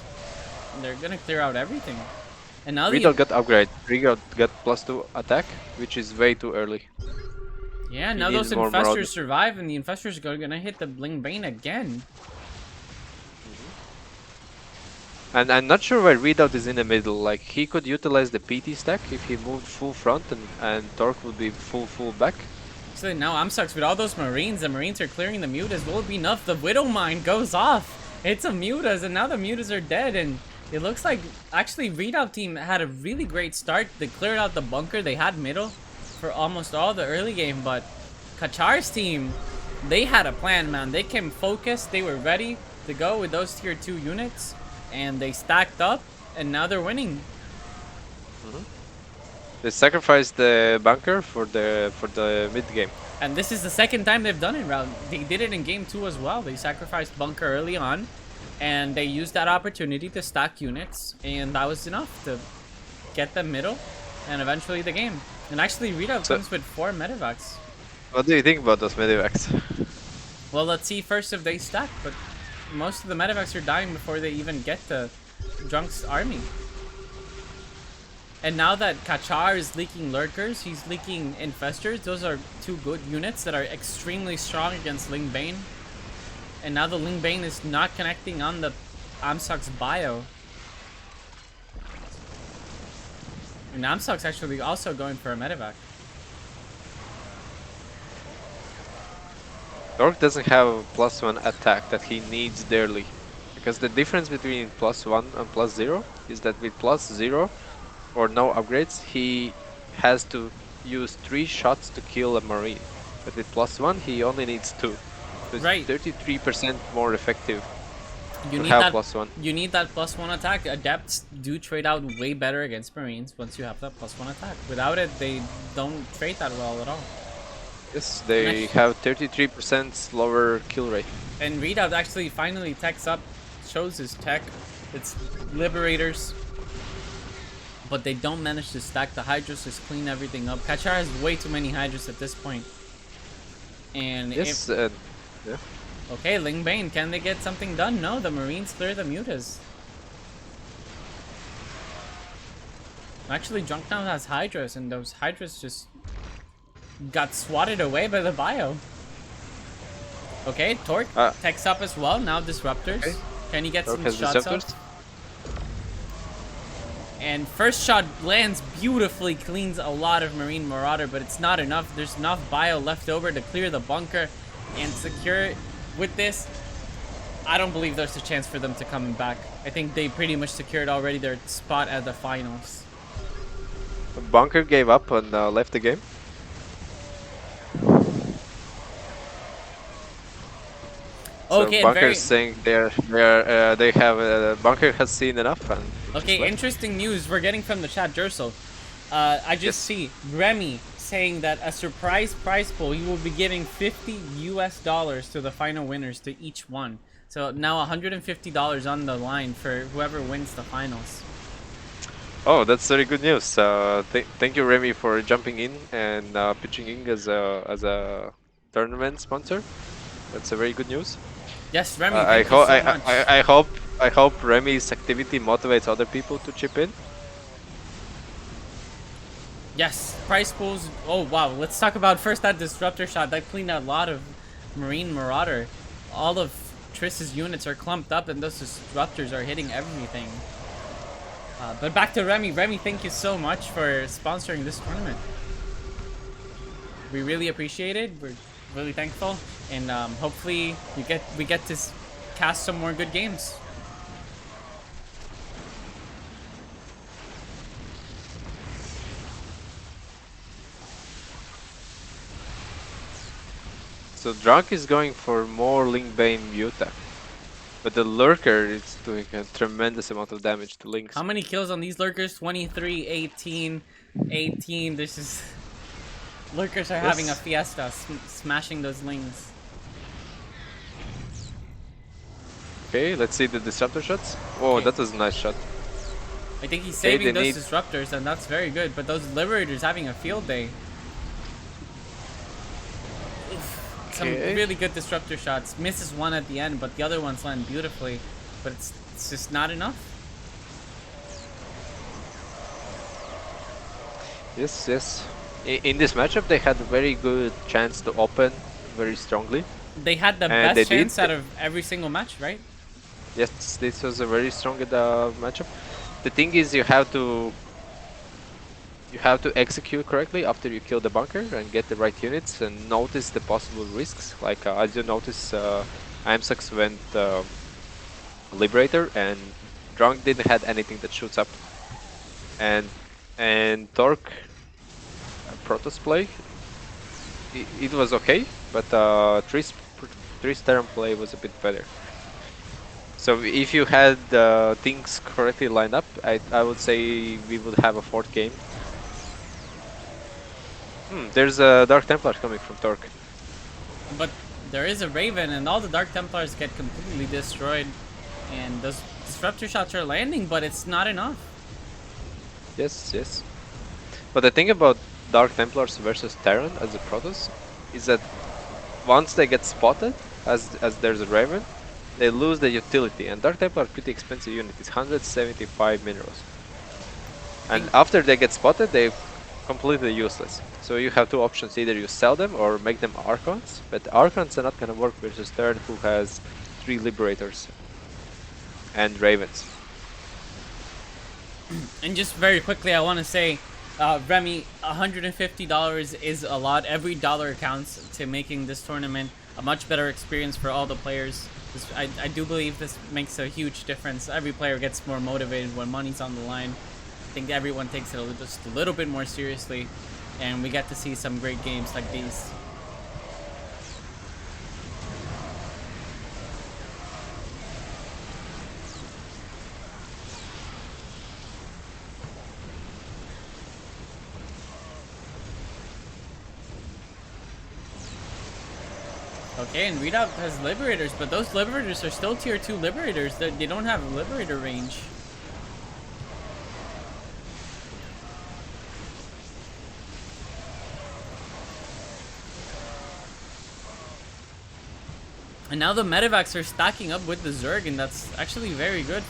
They're gonna clear out everything. And now Redoubt got upgrade. Redoubt got +2 attack, which is way too early. yeah, he now those needs more Infestors Marauder. survive, and the Infestors are gonna hit the Bling Bane again. And I'm not sure why Redoubt is in the middle. Like, he could utilize the PT stack if he moved full front, and Torque would be full back. So now Amsox with all those Marines, the Marines are clearing the Mutas. Will it be enough? The Widow Mine goes off. It's a Mutas, and now the Mutas are dead, and it looks like actually Redoubt team had a really great start. They cleared out the bunker. They had middle for almost all the early game, but Kachar's team, they had a plan, man. They came focused. They were ready to go with those tier 2 units, and they stacked up, and now they're winning. They sacrificed the bunker for the mid game. And this is the second time they've done it, round. They did it in game 2 as well. They sacrificed bunker early on, and they used that opportunity to stack units, and that was enough to get them middle, and eventually the game. And actually, Redoubt comes with 4 medevacs. What do you think about those medevacs? Well, let's see first if they stack, but most of the medevacs are dying before they even get to Drunk's army. And now that Kachar is leaking Lurkers, he's leaking Infestors. Those are 2 good units that are extremely strong against Ling Bane. And now the Ling Bane is not connecting on the Amsox bio. And Amsox actually also going for a medevac. Torque doesn't have a +1 attack that he needs dearly. Because the difference between +1 and +0 is that with +0 or no upgrades, he has to use 3 shots to kill a Marine. But with +1, he only needs 2. So it's Right. 33% more effective You to need have that +1. You need that +1 attack. Adepts do trade out way better against Marines once you have that +1 attack. Without it, they don't trade that well at all. Yes, they have 33% slower kill rate. And Redoubt actually finally techs up, shows his tech. It's Liberators. But they don't manage to stack the Hydras, just clean everything up. Kachar has way too many Hydras at this point. And Yes, yeah. okay, Ling Bane, can they get something done? No, the Marines clear the Mutas. Actually, Drunk now has Hydras, and those Hydras just got swatted away by the bio. Okay, Torque techs up as well. Now Disruptors. Okay. Can he get Torque some has shots Disruptors. up? And first shot lands beautifully, cleans a lot of Marine Marauder, but it's not enough. There's enough bio left over to clear the bunker and secure it. With this, I don't believe there's a chance for them to come back. I think they pretty much secured already their spot at the finals. Bunker gave up and left the game. Okay, so Bunker's saying they have Bunker has seen enough. And okay, interesting news we're getting from the chat, Jersel. I just see Remy saying that a surprise prize pool, he will be giving $50 US to the final winners to each one. So now $150 on the line for whoever wins the finals. Oh, that's very good news. Thank you, Remy, for jumping in and pitching in as a tournament sponsor. That's a very good news. Yes, Remy. Thank you so much. I hope Remy's activity motivates other people to chip in. Yes, prize pools. Oh wow, let's talk about first that disruptor shot that cleaned out a lot of Marine Marauder. All of Triss's units are clumped up, and those disruptors are hitting everything. But back to Remy. Remy, thank you so much for sponsoring this tournament. We really appreciate it. We're really thankful, and hopefully we get to cast some more good games. So Drunk is going for more Link Bane Muta. But the Lurker is doing a tremendous amount of damage to Links. How many kills on these Lurkers? 23, 18, 18. This is... Lurkers are having a fiesta, smashing those Lings. Okay, let's see the Disruptor shots. Oh, Okay. that was a nice shot. I think he's saving those Disruptors, and that's very good. But those Liberators having a field day. Some really good Disruptor shots. Misses one at the end, but the other ones land beautifully. But it's just not enough. Yes, yes. In this matchup, they had a very good chance to open very strongly. They had the best chance out of every single match, right? Yes, this was a very strong matchup. The thing is, you have to execute correctly after you kill the bunker and get the right units and notice the possible risks. Like as you notice, Imsax went Liberator and Drunk didn't have anything that shoots up. And Torque Protoss play, it was okay, but Tree's Terran play was a bit better. So if you had things correctly lined up, I would say we would have a 4th game. There's a Dark Templar coming from Torque. But there is a Raven, and all the Dark Templars get completely destroyed. And those Disruptor shots are landing, but it's not enough. Yes, yes. But the thing about Dark Templars versus Terran as a Protoss is that once they get spotted, as there's a Raven, they lose the utility. And Dark Templar are pretty expensive unit. It's 175 minerals. And after they get spotted, they're completely useless. So you have two options: either you sell them or make them Archons. But Archons are not gonna work versus Terran, who has 3 Liberators and Ravens. And just very quickly, I want to say, Remy, $150 is a lot. Every dollar counts to making this tournament a much better experience for all the players. I do believe this makes a huge difference. Every player gets more motivated when money's on the line. I think everyone takes it just a little bit more seriously, and we get to see some great games like these. Okay, and Redoubt has Liberators, but those Liberators are still tier 2 Liberators. They don't have Liberator range. And now the Medivacs are stacking up with the Zerg, and that's actually very good.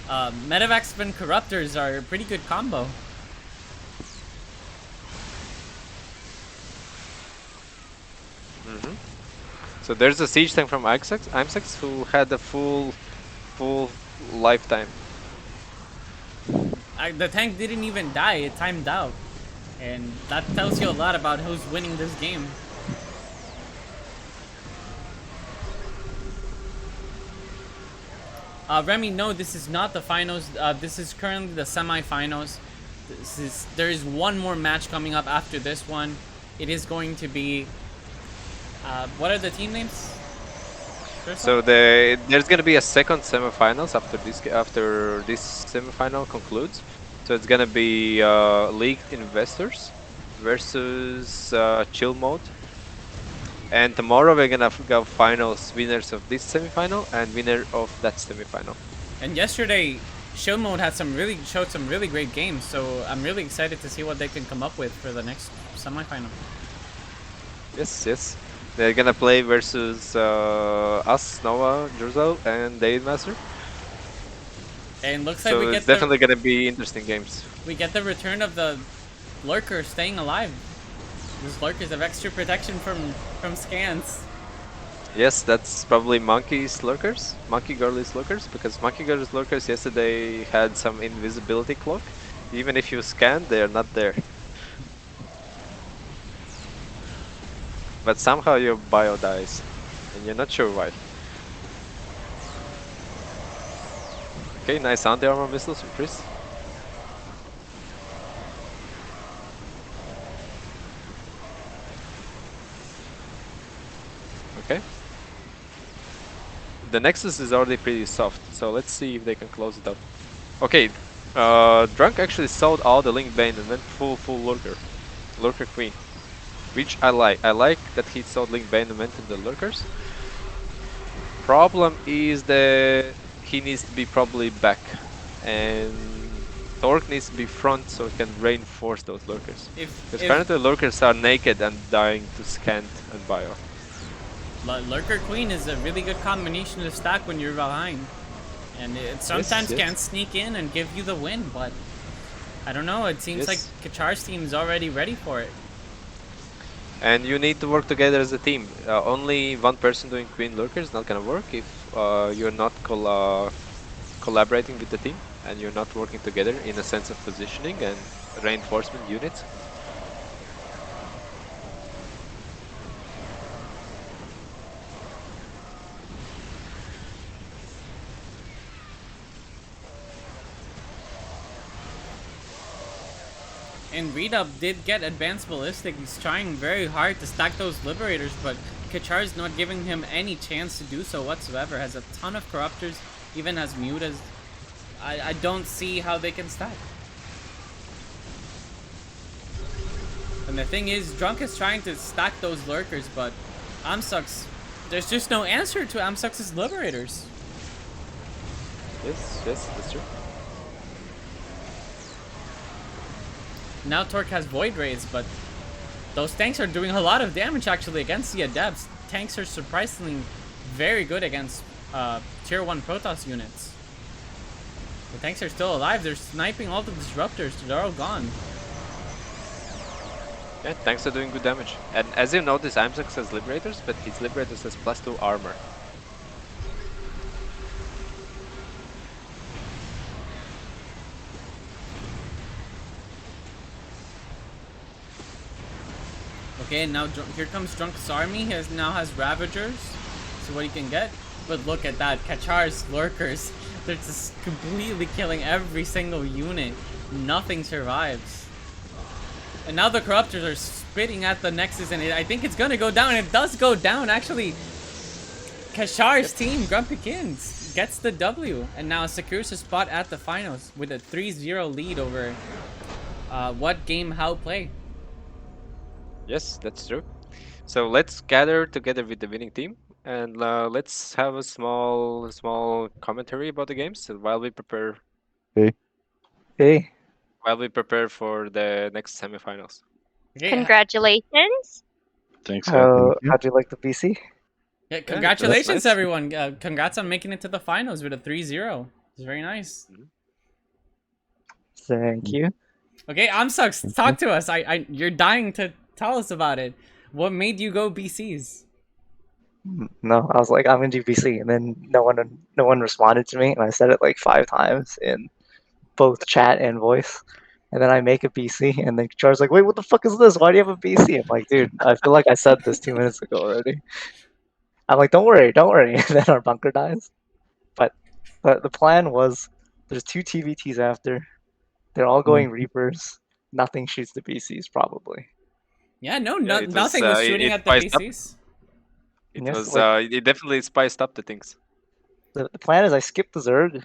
Medivacs and Corruptors are a pretty good combo. So there's a siege tank from Imsax who had a full lifetime. The tank didn't even die, it timed out. And that tells you a lot about who's winning this game. Remy, no, this is not the finals. This is currently the semi-finals. There is one more match coming up after this one. It is going to be... what are the team names? So there's gonna be a second semifinals after this semifinal concludes. So it's gonna be League Investors versus Chill Mode. And tomorrow we're gonna go finals, winners of this semifinal and winner of that semifinal. And yesterday, Chill Mode had showed some really great games. So I'm really excited to see what they can come up with for the next semifinal. Yes, yes. They're gonna play versus us, Nova, Jurzel, and David Master. And looks like so it's definitely gonna be interesting games. We get the return of the Lurker staying alive. These Lurkers have extra protection from scans. Yes, that's probably Monkey's Lurkers, Monkey Girl's Lurkers, because Monkey Girl's Lurkers yesterday had some invisibility cloak. Even if you scan, they're not there. But somehow your bio dies, and you're not sure why. Okay, nice anti-armor missiles from Chris. Okay. The Nexus is already pretty soft, so let's see if they can close it up. Okay, Drunk actually sold all the Link Bane and went full Lurker Queen, which I like. I like that he sold Link Bane and went in the Lurkers. Problem is that he needs to be probably back, and Torque needs to be front so he can reinforce those Lurkers. Because currently Lurkers are naked and dying to Scant and Bio. Lurker Queen is a really good combination to stack when you're behind. And it sometimes can sneak in and give you the win, but I don't know, it seems like Kachar's team is already ready for it. And you need to work together as a team. Only one person doing Queen Lurker is not gonna work if you're not collaborating with the team and you're not working together in a sense of positioning and reinforcement units. And Readup did get Advanced Ballistic. He's trying very hard to stack those Liberators, but Kachar's not giving him any chance to do so whatsoever. Has a ton of Corruptors, even has Mutas. I don't see how they can stack. And the thing is, Drunk is trying to stack those Lurkers, but Amsux, there's just no answer to Amsux's Liberators. Yes, that's true. Now Torque has Void Rays, but those tanks are doing a lot of damage actually against the Adepts. Tanks are surprisingly very good against tier 1 Protoss units. The tanks are still alive. They're sniping all the Disruptors. They're all gone. Yeah, tanks are doing good damage. And as you notice, Amsux has Liberators, but his Liberators has +2 armor. Okay, now here comes Drunk's army. He now has Ravagers. See what he can get. But look at that. Kachar's Lurkers. They're just completely killing every single unit. Nothing survives. And now the Corruptors are spitting at the Nexus, and I think it's gonna go down. It does go down, actually. Kachar's team, GrumpyKittens, gets the W, and now secures a spot at the finals with a 3-0 lead over What Game How Play. Yes, that's true. So let's gather together with the winning team, and let's have a small commentary about the games while we prepare. Hey. While we prepare for the next semifinals. Okay. Congratulations. Thanks. How'd you like the BC? Yeah, congratulations, nice. everyone. Congrats on making it to the finals with a 3-0. It's very nice. Thank you. Okay, Amsux, talk to us. You're dying to tell us about it. What made you go BCs? No, I was like, I'm gonna do BC, and then no one responded to me, and I said it like 5 times in both chat and voice. And then I make a BC, and then Char's like, wait, what the fuck is this? Why do you have a BC? I'm like, dude, I feel like I said this 2 minutes ago already. I'm like, don't worry. And then our bunker dies. But the plan was, there's 2 TVTs after. They're all going Reapers. Nothing shoots the BCs, probably. Yeah, nothing was shooting at the BCs. It definitely spiced up the things. The plan is I skip the Zerg.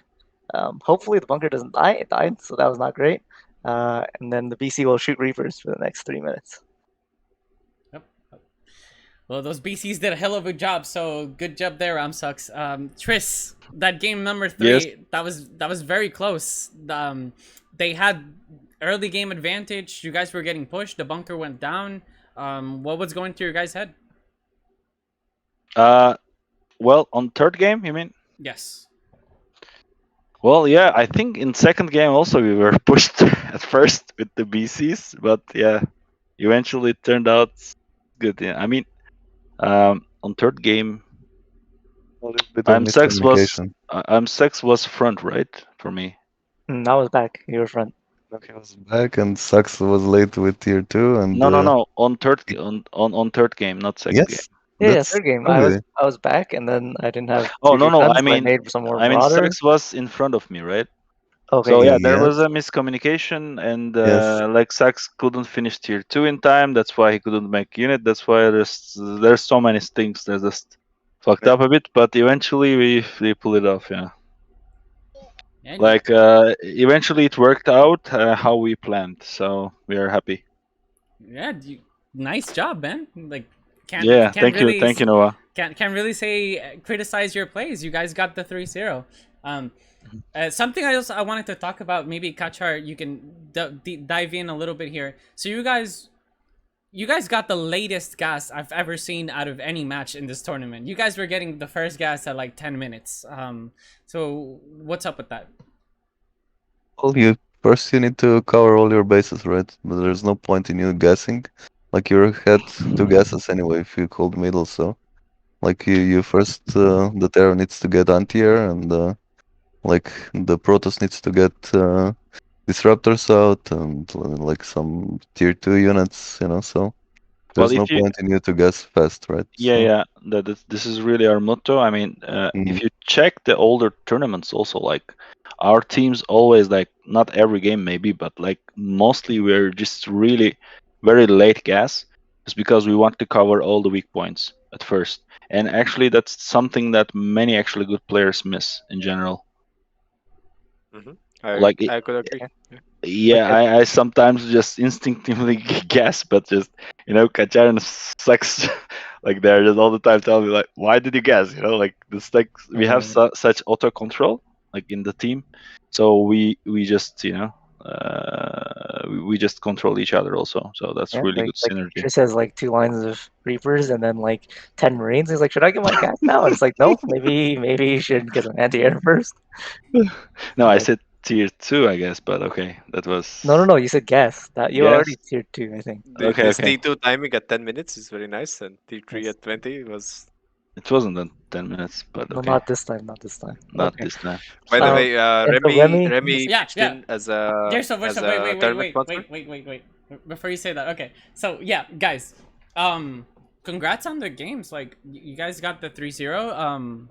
Hopefully the bunker doesn't die. It died, so that was not great. And then the BC will shoot Reapers for the next 3 minutes. Yep. Well, those BCs did a hell of a job, so good job there, Amsux. Tris, that game number 3, yes. that was very close. They had early game advantage. You guys were getting pushed. The bunker went down. What was going through your guys' head? Well, on third game, you mean? Yes. Well, yeah, I think in second game also we were pushed at first with the BCs, but yeah, eventually it turned out good. Yeah, I mean, on third game, Sex was front, right, for me. I was back. You were front. Okay, I was back, and Sux was late with tier 2. And No. On third game, not second game. Yeah, third game. I was back, and then I didn't have. Oh no! I mean, made some more Sex was in front of me, right? Okay. So yeah, there Yes. was a miscommunication, and Yes. like Sax couldn't finish tier 2 in time. That's why he couldn't make unit. That's why there's so many things that just fucked up a bit. But eventually we pulled it off. Yeah, And like eventually it worked out how we planned. So we are happy. yeah, nice job, man. Like Yeah, can't really thank you, Noah. can't really say criticize your plays. You guys got the 3-0. Something I wanted to talk about. Maybe Kachar, you can dive in a little bit here. So you guys got the latest gas I've ever seen out of any match in this tournament. You guys were getting the first gas at like 10 minutes. So what's up with that? Well, you need to cover all your bases, right? But there's no point in you guessing. Like you had two guesses anyway if you called middle, so like you first the Terra needs to get anti-air and like the Protoss needs to get disruptors out and like some tier 2 units, so Well, there's no if you point in you to guess fast, right? Yeah, So yeah. This is really our motto. I mean, mhm. if you check the older tournaments, also like our teams always like not every game maybe, but like mostly we're just really very late gas, just because we want to cover all the weak points at first. And actually, that's something that many actually good players miss in general. Like I could agree. yeah, I sometimes just instinctively guess, but just Kacharan sucks. Like they're just all the time telling me like, why did you guess? Like this, like we have such auto control like in the team, so we just we just control each other also. So that's really good Like synergy. Tris has like 2 lines of Reapers and then like 10 Marines. He's like, should I get my gas now? And it's like, no, maybe you should get some anti-air first. No, I said tier 2, I guess, but okay, that was No. You said gas. That you were Yes. already tier 2, I think. Okay, This okay. T2 timing at 10 minutes is very nice, and T3 at 20 was. It wasn't then 10 minutes, but No, okay. not this time. Not this time. Not Okay. this time. By the way, and so Remy Yeah, pitched yeah. in as a Wait, tournament sponsor. wait. Before you say that, okay. So yeah, guys, congrats on the games. Like you guys got the 3-0.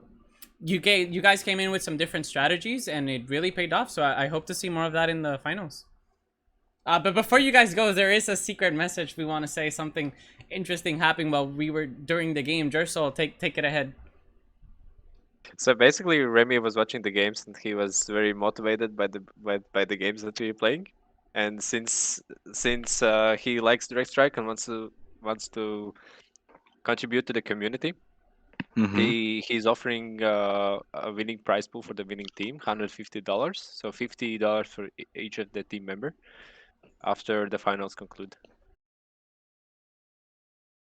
You guys came in with some different strategies, and it really paid off. So I hope to see more of that in the finals. But before you guys go, there is a secret message we want to say. Something interesting happened while we were during the game. Jersol, take it ahead. So basically, Remy was watching the games, and he was very motivated by the games that we were playing. And since he likes Direct Strike and wants to contribute to the community, he's offering a winning prize pool for the winning team, $150. So $50 for each of the team member after the finals conclude.